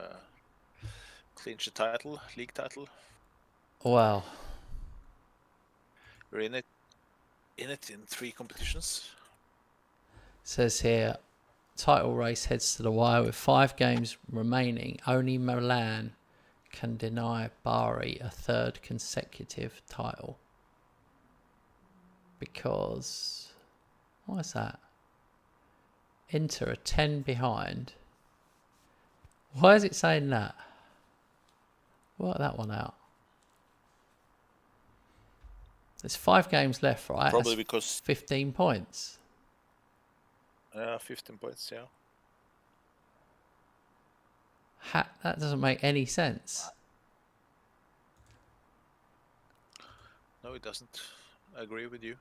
B: clinch a title, league title.
A: Well,
B: You're in it in 3 competitions.
A: says here, title race heads to the wire with 5 games remaining. Only Milan can deny Bari a 3rd consecutive title. Because, why is that? Inter are 10 behind. Why is it saying that? Work that one out. There's 5 games left, right?
B: Probably
A: That's
B: because
A: 15 points.
B: 15 points, yeah.
A: That doesn't make any sense.
B: No, it doesn't. I agree with you.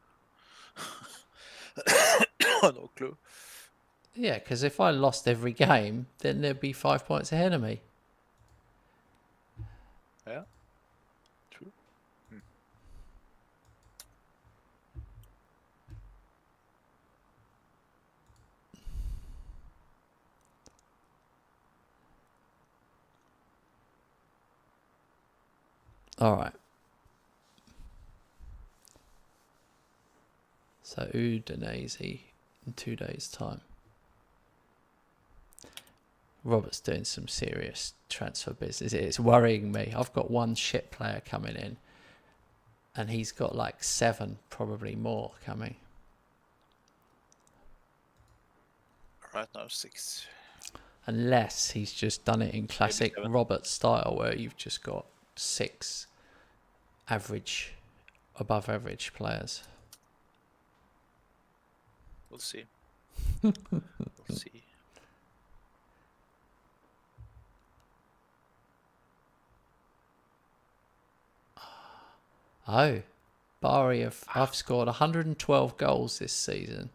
B: No clue.
A: Yeah, because if I lost every game, then there'd be 5 points ahead of me.
B: Yeah. True.
A: All right. So Udinese in 2 days' time. Robert's doing some serious transfer business. It's worrying me. I've got one shit player coming in, and he's got like 7, probably more coming.
B: Right now 6.
A: Unless he's just done it in classic
B: 7.
A: Robert style, where you've just got 6 average, above average players.
B: We'll see. We'll see.
A: Oh, Bari, I've scored 112 goals this season,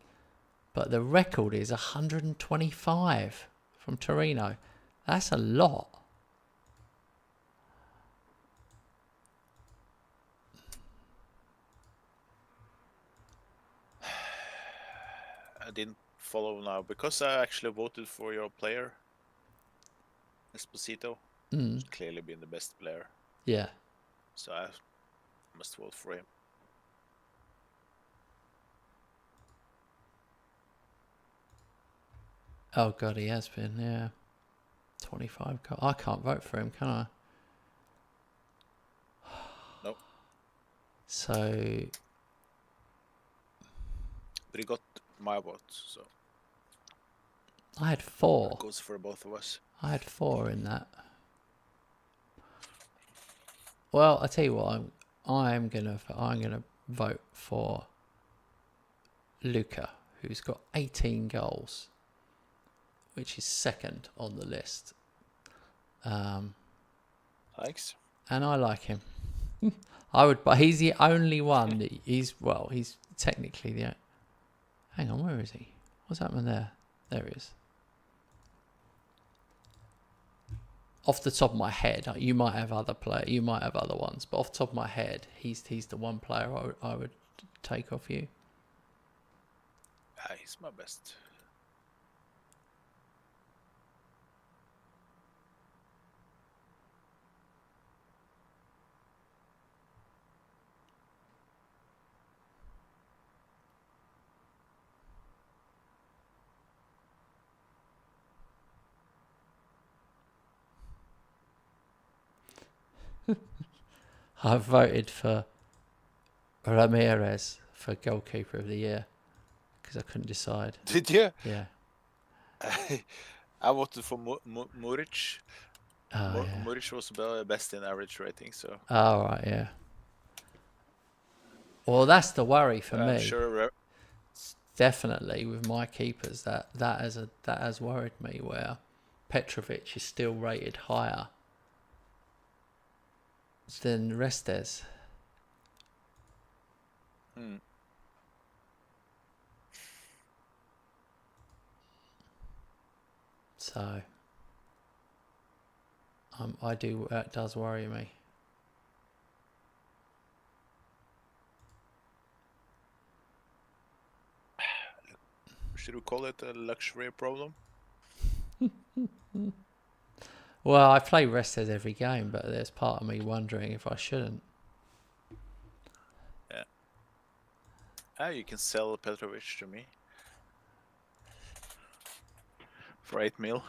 A: but the record is 125 from Torino. That's a lot.
B: I didn't follow now because I actually voted for your player, Esposito. He's clearly been the best player,
A: Yeah.
B: so I must vote for him.
A: Oh God, he has been. Yeah. 25 goals. I can't vote for him, can I?
B: Nope.
A: So
B: But he got my vote, so
A: I had 4.
B: it goes for both of us.
A: I had 4 in that. Well, I tell you what, I'm gonna vote for Luca, who's got 18 goals, which is second on the list.
B: Thanks.
A: And I like him. I would, but he's the only one that he's technically the. Hang on, where is he? What's happening there? There he is. Off the top of my head, you might have other ones, but off the top of my head, he's the one player I would take off you.
B: He's my best.
A: I voted for Ramirez for goalkeeper of the year because I couldn't decide.
B: Did you?
A: Yeah.
B: I voted for Muric.
A: Oh, yeah.
B: Muric was the best in average rating, so.
A: Oh, right, yeah. Well, that's the worry for me.
B: I'm sure.
A: Definitely with my keepers, that has worried me. Where Petrovic is still rated higher than Restes. So, that does worry me.
B: Should we call it a luxury problem?
A: Well, I play Restes every game, but there's part of me wondering if I shouldn't.
B: Yeah. You can sell Petrovic to me for 8 mil.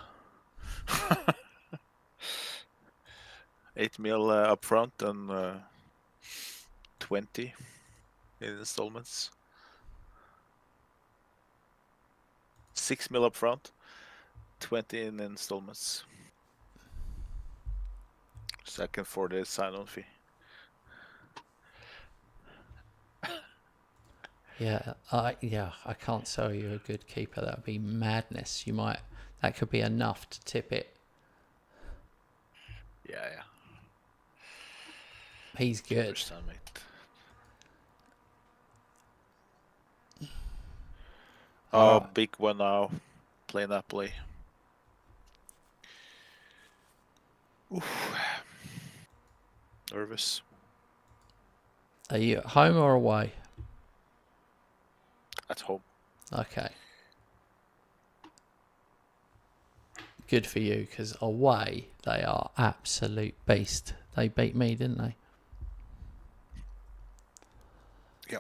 B: 8 mil up front and 20 in installments. 6 mil up front, 20 in installments. Second for the sign-on fee.
A: Yeah, I can't sell you a good keeper. That would be madness. That could be enough to tip it.
B: Yeah.
A: He's good.
B: Understand, mate. Oh, big one now. Play Napoli. Oof. Nervous.
A: Are you at home or away?
B: At home.
A: Okay. Good for you, because away they are absolute beast. They beat me, didn't they?
B: Yeah.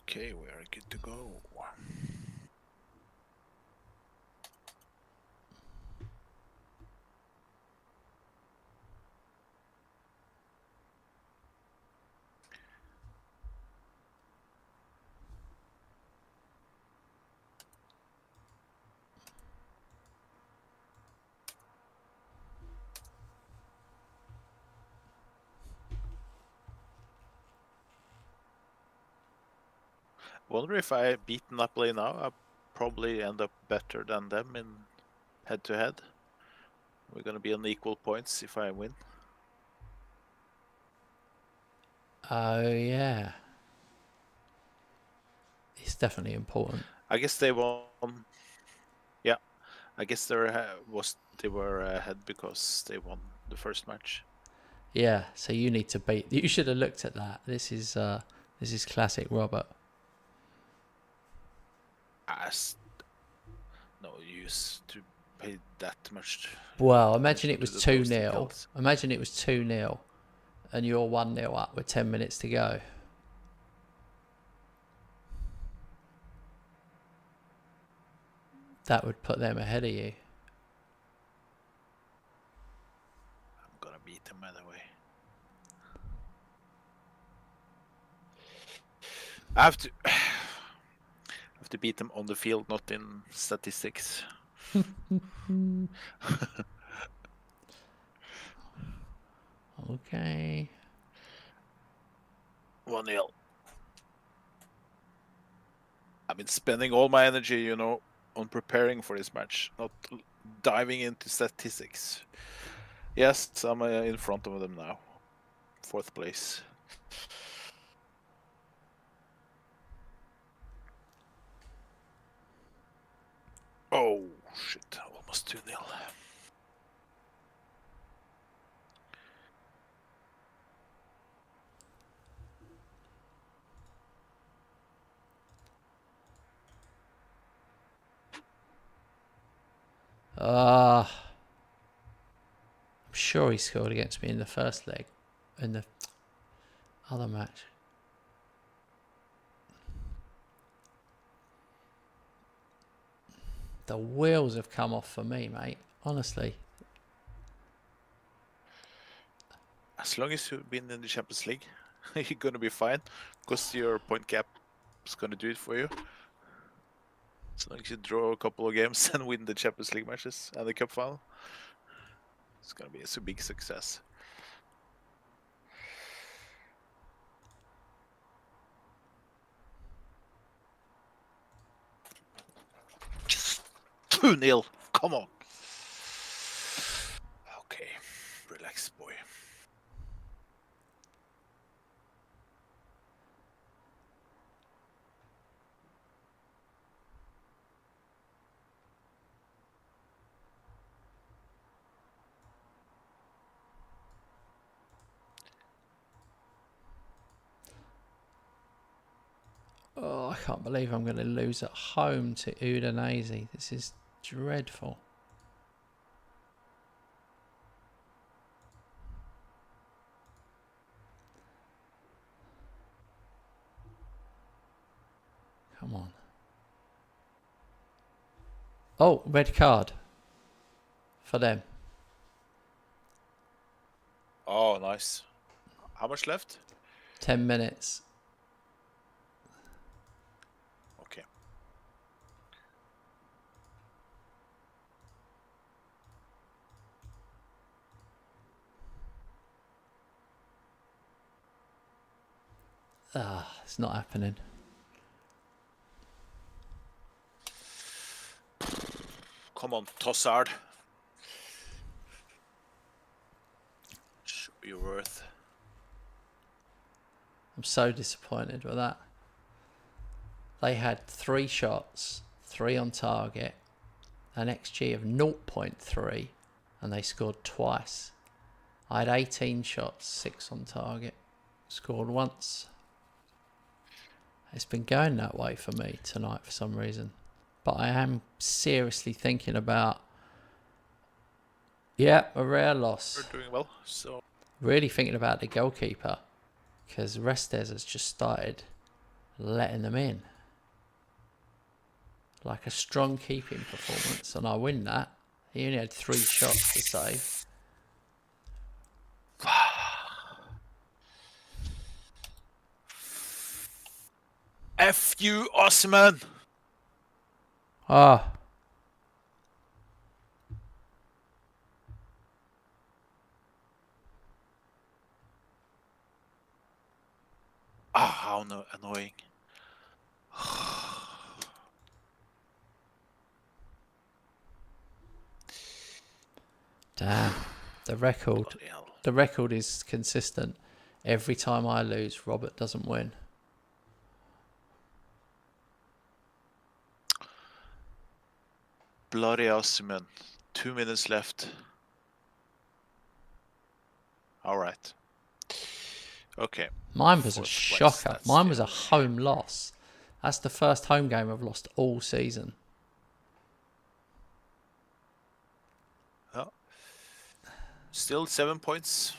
B: Okay, we are good to go. Wonder if I beat Napoli now, I probably end up better than them in head-to-head. We're gonna be on equal points if I win.
A: Oh yeah, it's definitely important.
B: I guess they won. Yeah, I guess they were ahead because they won the first match.
A: Yeah, so you need to beat. You should have looked at that. This is classic Robert.
B: As no use to pay that much.
A: Well, imagine it
B: attention to
A: was
B: the
A: 2-0.
B: those details.
A: Imagine it was 2-0, and you're 1-0 up with 10 minutes to go. That would put them ahead of you.
B: I'm gonna beat them anyway. I have to beat them on the field, not in statistics.
A: Okay.
B: 1-0. I've been spending all my energy, you know, on preparing for this match, not diving into statistics. Yes, I'm in front of them now. 4th place. Oh, shit. Almost 2-0.
A: I'm sure he scored against me in the first leg, in the other match. The wheels have come off for me, mate. Honestly.
B: As long as you've been in the Champions League, you're gonna be fine, because your point gap is gonna do it for you. As long as you draw a couple of games and win the Champions League matches and the cup final, it's gonna be a big success. Just 2-0. Come on. Okay, relax, boy.
A: Oh, I can't believe I'm going to lose at home to Udinese. This is dreadful. Come on. Oh, red card for them.
B: Oh, nice. How much left?
A: 10 minutes.
B: Okay.
A: It's not happening.
B: Come on, Tossard. Show your worth.
A: I'm so disappointed with that. They had 3 shots, 3 on target, an XG of 0.3, and they scored twice. I had 18 shots, 6 on target, scored once. It's been going that way for me tonight for some reason. But I am seriously thinking about, a rare loss.
B: We're doing well, so
A: Really thinking about the goalkeeper, because Restes has just started letting them in. Like a strong keeping performance, and I win that. He only had 3 shots to save.
B: F you, Osman!
A: Ah.
B: How annoying.
A: Damn. The record.
B: Bloody hell.
A: The record is consistent. Every time I lose, Robert doesn't win.
B: Bloody Osman. 2 minutes left. Alright. Okay.
A: Mine was a
B: 4th place,
A: shocker.
B: that's
A: Mine
B: the
A: was a
B: only-
A: home loss. That's the first home game I've lost all season.
B: Oh. Still 7 points.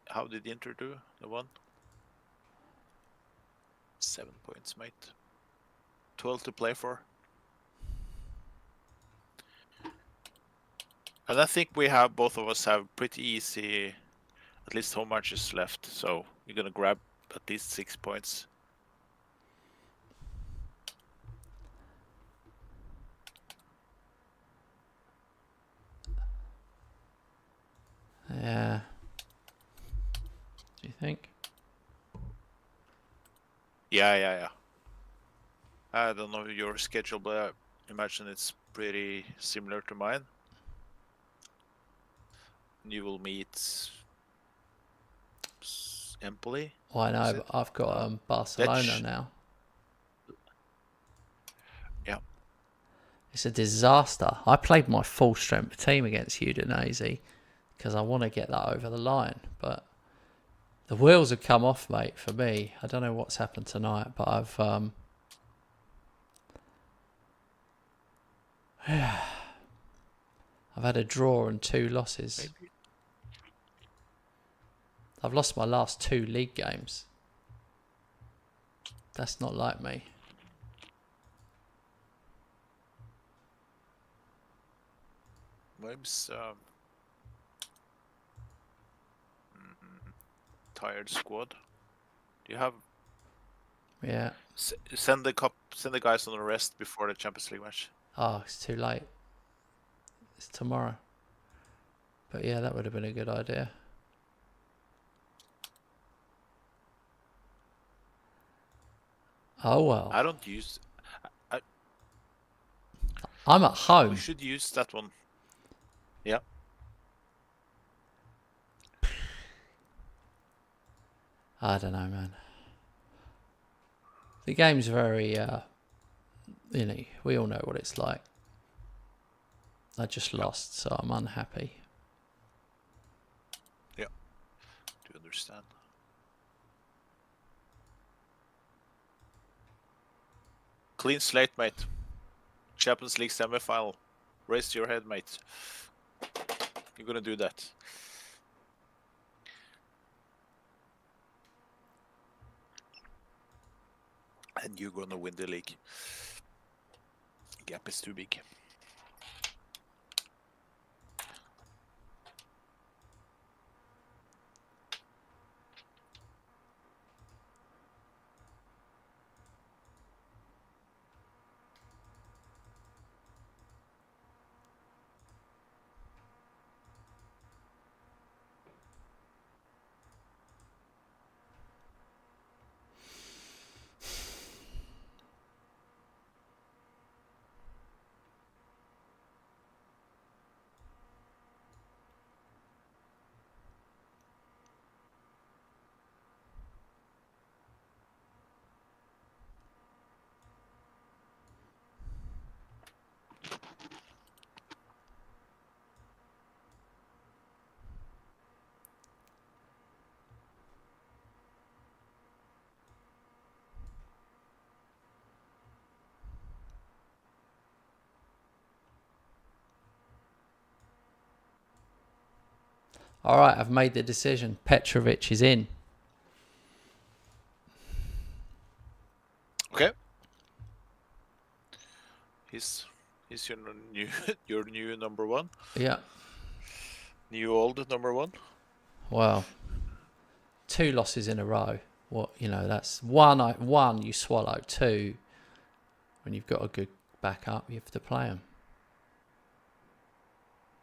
B: How did Inter do? The one? 7 points, mate. 12 to play for. And I think we have, both of us have pretty easy, at least home matches left. So you're gonna grab at least 6 points.
A: Yeah. Do you think?
B: Yeah. I don't know your schedule, but I imagine it's pretty similar to mine. You will meet Empoli.
A: Well, I know,
B: Is
A: but
B: it?
A: I've got Barcelona
B: Lecce.
A: now.
B: Yeah.
A: It's a disaster. I played my full strength team against Udinese because I want to get that over the line, but the wheels have come off, mate, for me. I don't know what's happened tonight, but I've had a draw and 2 losses.
B: Maybe.
A: I've lost my last 2 league games. That's not like me.
B: Maybe tired squad. Do you have
A: Yeah.
B: send the guys on the rest before the Champions League match?
A: Oh, it's too late. It's tomorrow. But yeah, that would have been a good idea. Oh well.
B: I don't use.
A: I'm at home.
B: We should use that one. Yeah.
A: I don't know, man. The game's very, we all know what it's like. I just lost, so I'm unhappy.
B: Yeah. Do you understand? Clean slate, mate. Champions League semi-final. Raise your head, mate. You're gonna do that. And you're gonna win the league. Gap is too big.
A: All right, I've made the decision. Petrovic is in.
B: He's your new your new number one.
A: Yeah.
B: New old number one.
A: Well, 2 losses in a row. What, that's one you swallow. 2, when you've got a good backup, you have to play them.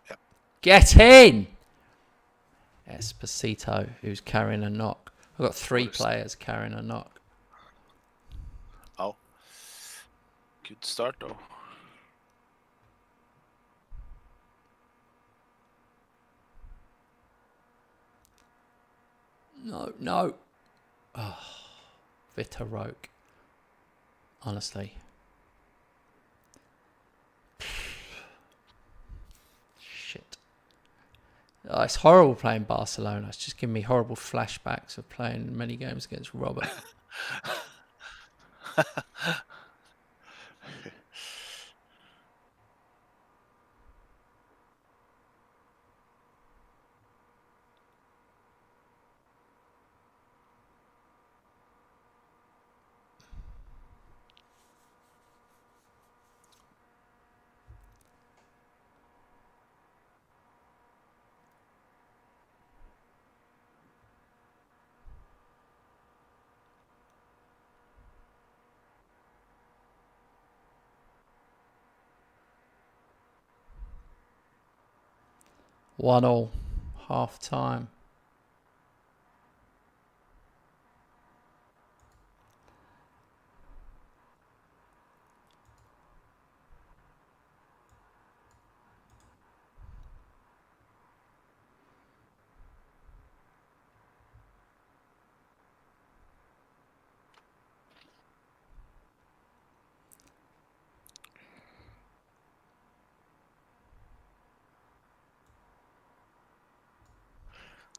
B: Yep.
A: Get in! Esposito, who's carrying a knock. I've got 3 players carrying a knock.
B: Oh. Good start, though.
A: No. Oh, Vita Roque. Honestly. Shit. Oh, it's horrible playing Barcelona. It's just giving me horrible flashbacks of playing many games against Robert. One all, half time.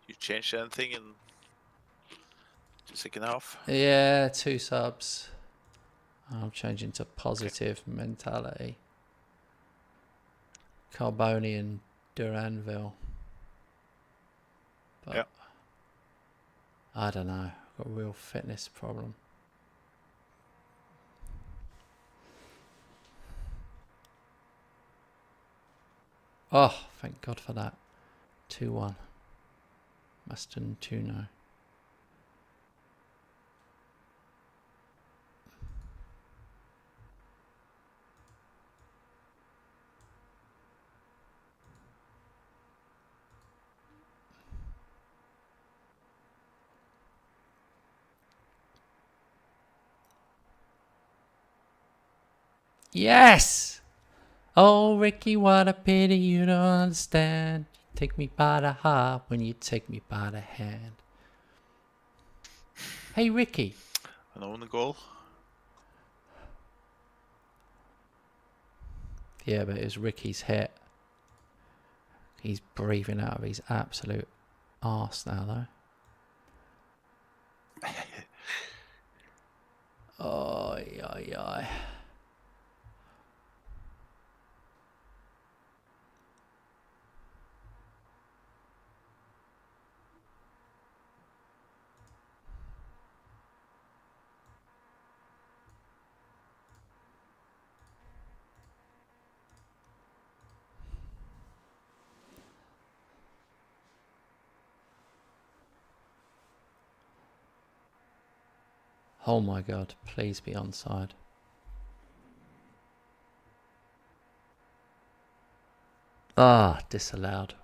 B: You changed anything in the second half?
A: Yeah, 2 subs. I'm changing to positive mentality. Carboni and Duranville. But
B: Yeah.
A: I don't know. I've got a real fitness problem. Oh, thank God for that. 2-1. Maston Tuno. Yes! Oh, Ricky, what a pity you don't understand. You take me by the heart when you take me by the hand. Hey, Ricky.
B: An own goal.
A: Yeah, but it was Ricky's hit. He's breathing out of his absolute arse now, though. Oh. Oh my God, please be onside. Ah, disallowed.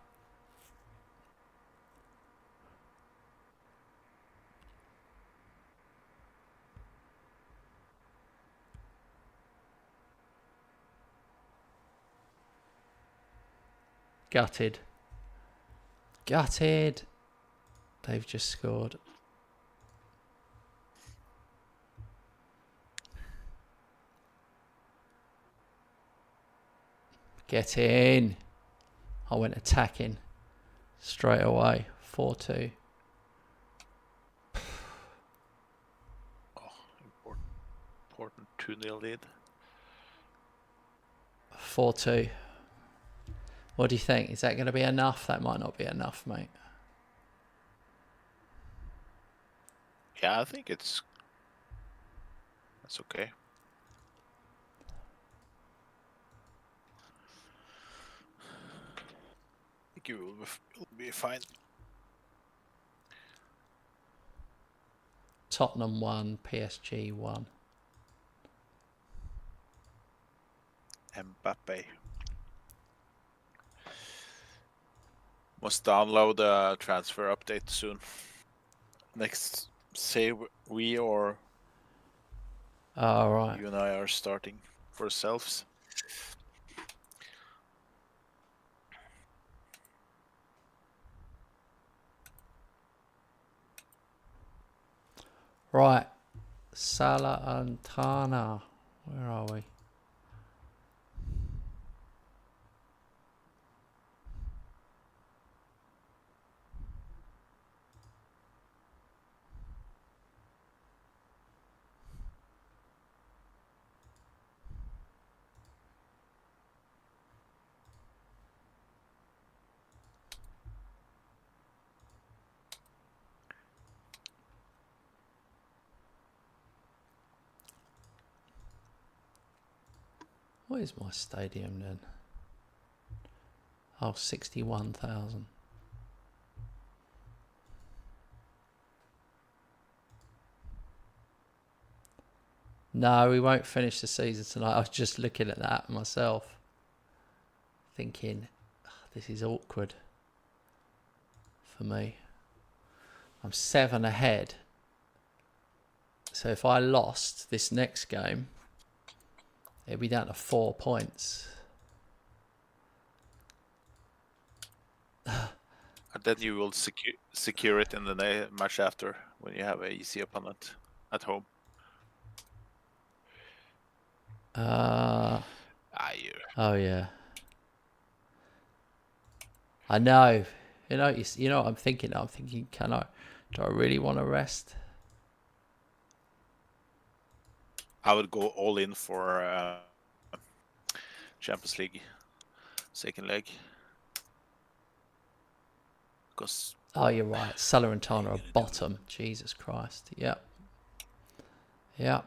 A: Gutted. They've just scored. Get in. I went attacking straight away. 4-2.
B: Important 2-0 lead.
A: 4-2. What do you think? Is that going to be enough? That might not be enough, mate.
B: Yeah, I think that's okay. think you will be fine.
A: Tottenham 1, PSG 1.
B: Mbappe. Must download the transfer update soon. Next, say we or
A: All right.
B: you and I are starting for ourselves.
A: Right. Salah and Tana. Where are we? What is my stadium then? Oh, 61,000. No, we won't finish the season tonight. I was just looking at that myself, thinking, this is awkward for me. I'm 7 ahead. So if I lost this next game, it'd be down to 4 points.
B: And then you will secure it in the match after when you have an easy opponent at home.
A: Oh yeah. I know. You know what I'm thinking? I'm thinking, do I really want to rest?
B: I would go all in for Champions League second leg. Because
A: oh, you're right. Salah and Tana are bottom. Jesus Christ. Yep. Yep.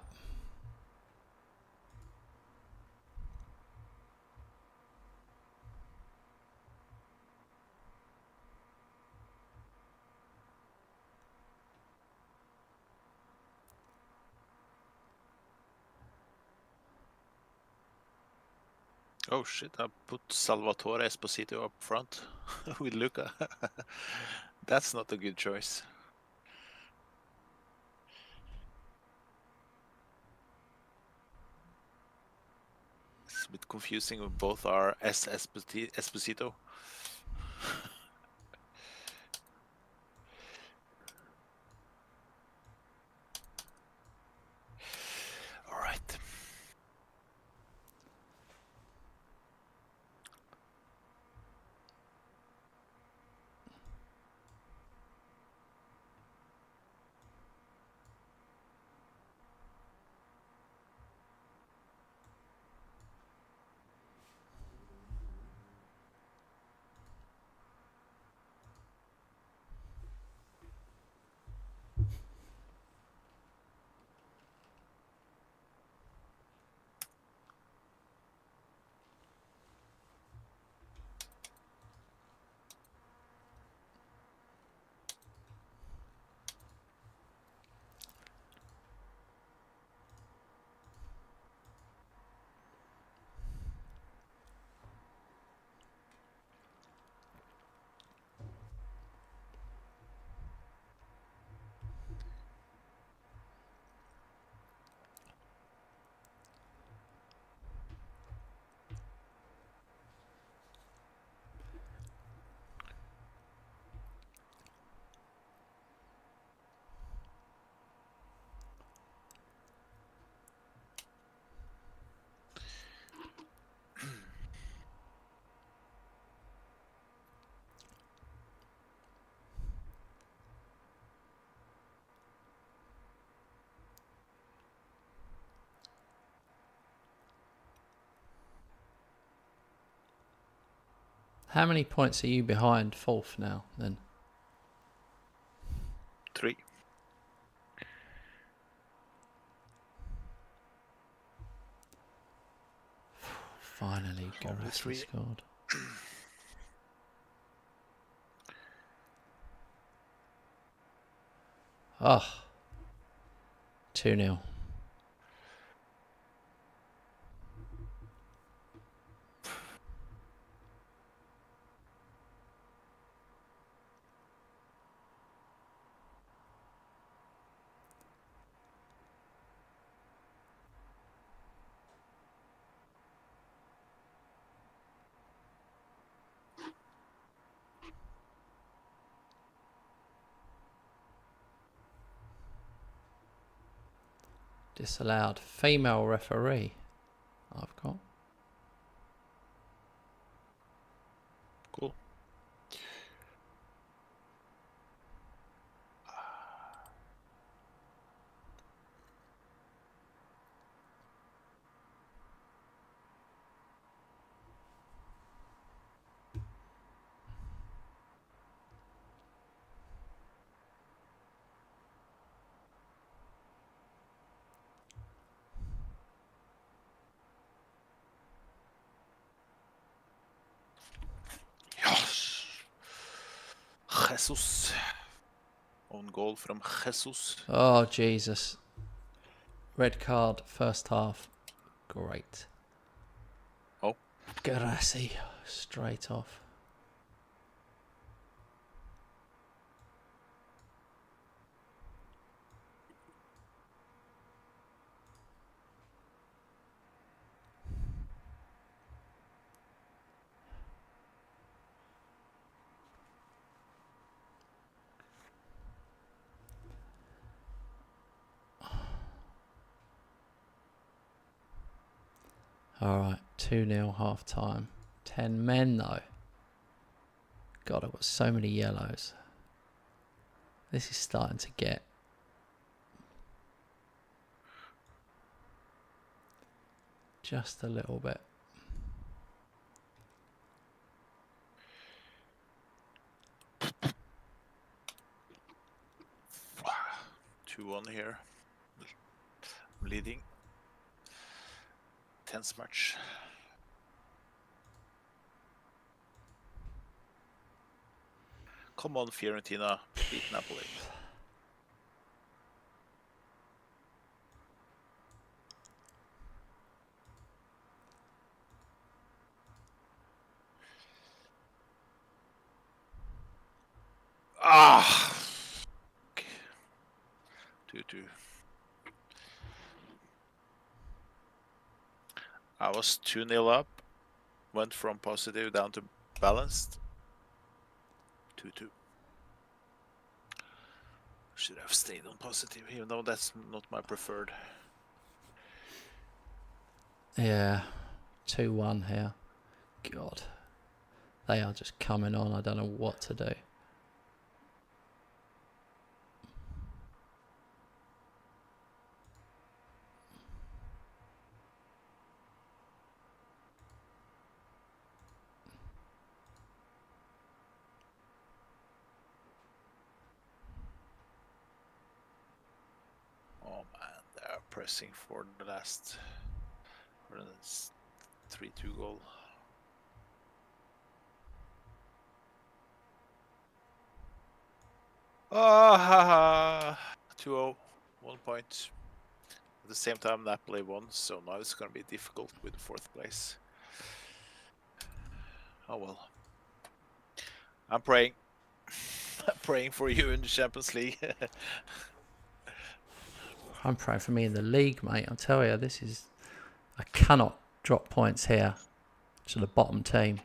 B: oh shit! I put Salvatore Esposito up front with Luca. That's not a good choice. It's a bit confusing with both our Esposito. All right.
A: How many points are you behind fourth now, then?
B: 3.
A: Finally,
B: Only
A: Garassi
B: 3.
A: scored. Oh, 2-0. Disallowed. Female referee. I've got.
B: Cool. Yes. Jesus. Own goal from Jesus.
A: Oh, Jesus. Red card, first half. Great.
B: Oh.
A: Garassi, straight off. Alright, 2-0 half time. 10 men though. God, I've got so many yellows. This is starting to get just a little bit.
B: Two on here. I'm leading. Tense match. Come on, Fiorentina. Beat Napoli. Ah! Okay. 2-2. I was 2-0 up. Went from positive down to balanced. 2-2. Should have stayed on positive, even though that's not my preferred.
A: Yeah, 2-1 here. God, they are just coming on. I don't know what to do.
B: Oh man, they're pressing for the last 3-2 goal. Ah, 2-0, 1 point. At the same time, Napoli won, so now it's going to be difficult with fourth place. Oh well. I'm praying. I'm praying for you in the Champions League.
A: I'm praying for me in the league, mate. I'll tell you, this is... I cannot drop points here to the bottom team.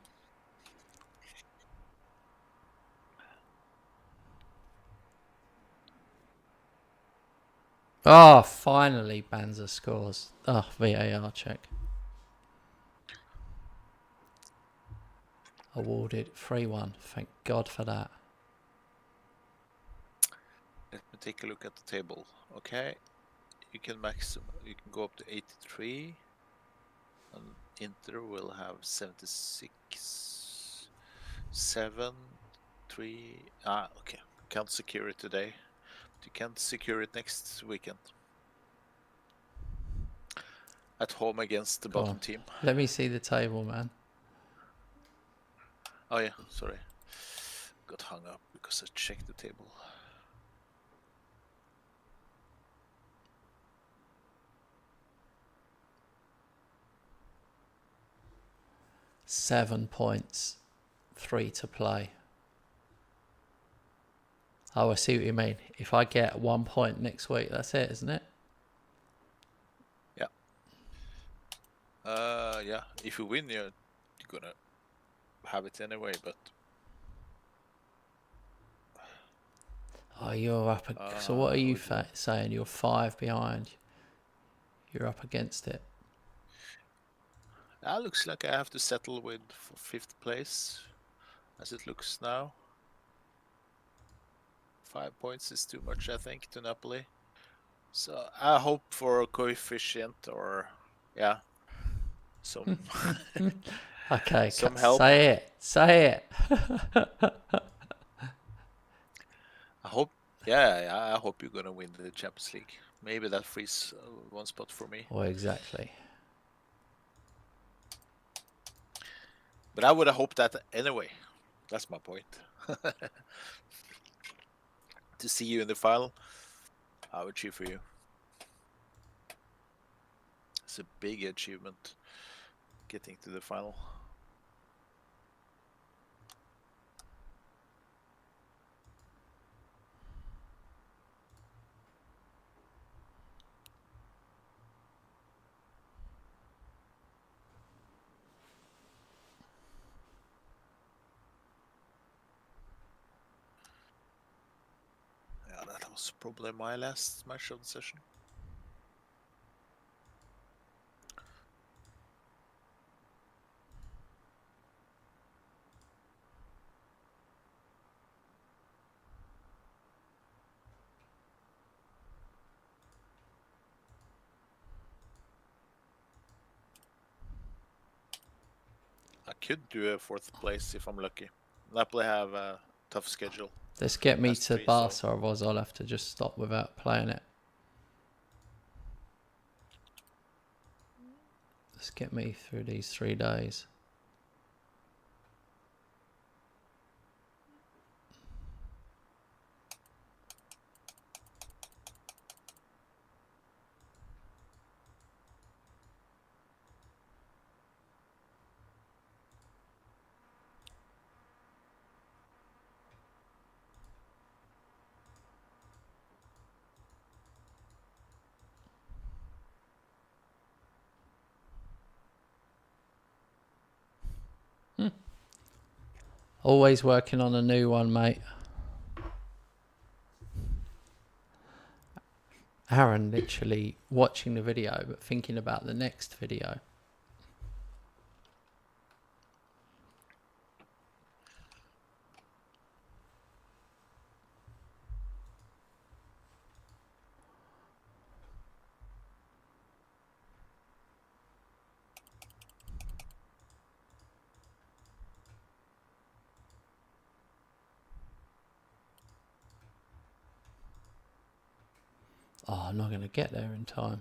A: Oh, finally Banza scores. Oh, VAR check. Awarded 3-1. Thank God for that.
B: Let me take a look at the table. Okay, you can go up to 83, and Inter will have 76, 7, 3. Okay, can't secure it today. But you can secure it next weekend. At home against the bottom team.
A: Let me see the table, man.
B: Oh yeah, sorry. Got hung up because I checked the table.
A: 7 points, 3 to play. Oh, I see what you mean. If I get 1 point next week, that's it, isn't it?
B: Yeah. If you win, you're gonna have it anyway. But
A: Oh, you're up. So what are you saying? You're 5 behind. You're up against it.
B: that looks like I have to settle with 5th place, as it looks now. 5 points is too much, I think, to Napoli. So I hope for a coefficient or some
A: Okay,
B: some help.
A: Say it.
B: I hope. Yeah, I hope you're gonna win the Champions League. Maybe that frees one spot for me.
A: Well, exactly.
B: But I would have hoped that anyway. That's my point. To see you in the final, I would cheer for you. It's a big achievement getting to the final. Yeah, that was probably my last match of the session. I could do a 4th place if I'm lucky. Napoli have a tough schedule.
A: Let's get me
B: Last
A: to
B: 3,
A: Barca,
B: so
A: otherwise I'll have to just stop without playing it. Let's get me through these 3 days. Always working on a new one, mate. Aaron literally watching the video but thinking about the next video. Oh, I'm not going to get there in time.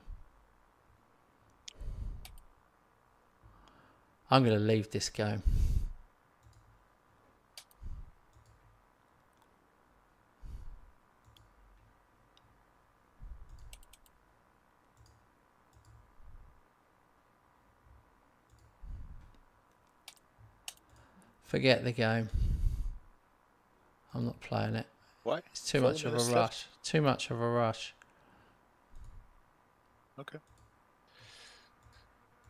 A: I'm going to leave this game. Forget the game. I'm not playing it.
B: why?
A: It's too
B: 12
A: much of a
B: minutes
A: rush.
B: left?
A: Too much of a rush.
B: Okay.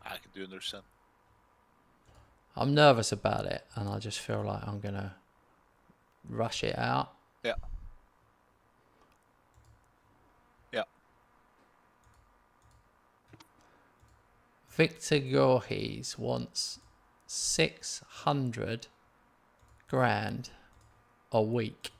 B: I can understand.
A: I'm nervous about it, and I just feel like I'm going to rush it out.
B: Yeah. Yeah.
A: Victor Gorges wants 600 grand a week.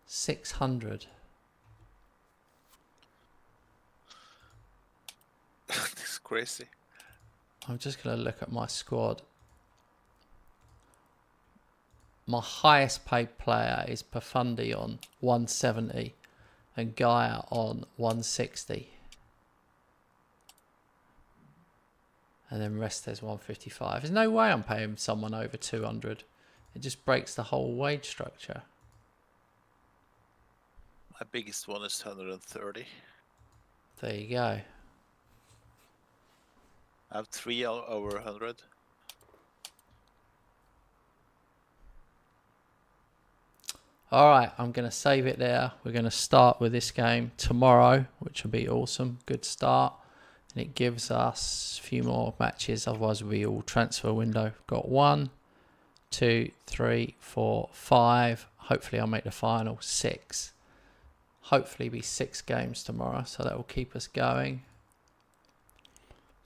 A: $600.
B: It's crazy.
A: I'm just going to look at my squad. my highest paid player is Pafundi on 170 and Gaia on 160. And then Restes 155. There's no way I'm paying someone over 200. It just breaks the whole wage structure.
B: My biggest one is 130.
A: There you go.
B: I have 3 over 100.
A: All right, I'm going to save it there. We're going to start with this game tomorrow, which will be awesome. Good start. And it gives us a few more matches. Otherwise, we'll be all transfer window. Got 1, 2, 3, 4, 5. Hopefully, I'll make the final 6. Hopefully, be 6 games tomorrow. So that will keep us going.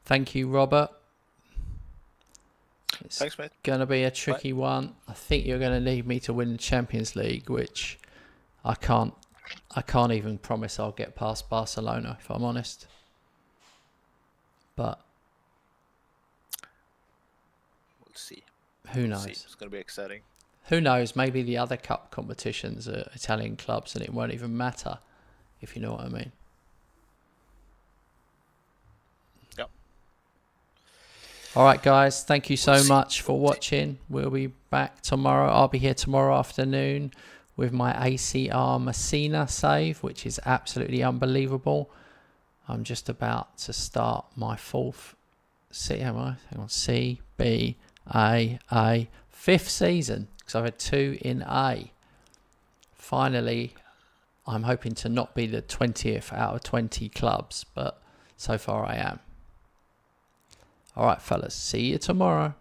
A: Thank you, Robert. It's
B: Thanks, mate.
A: going to be a tricky one. I think you're going to need me to win the Champions League, which I can't even promise I'll get past Barcelona, if I'm honest. But
B: we'll see.
A: Who knows?
B: It's going to be exciting.
A: Who knows? Maybe the other cup competitions are Italian clubs and it won't even matter, if you know what I mean.
B: Yep.
A: All right, guys. Thank you so much for watching. We'll be back tomorrow. I'll be here tomorrow afternoon with my ACR Messina save, which is absolutely unbelievable. I'm just about to start my 4th C, B, A, 5th season, because I've had 2 in A. Finally, I'm hoping to not be the 20th out of 20 clubs, but so far I am. All right, fellas. See you tomorrow.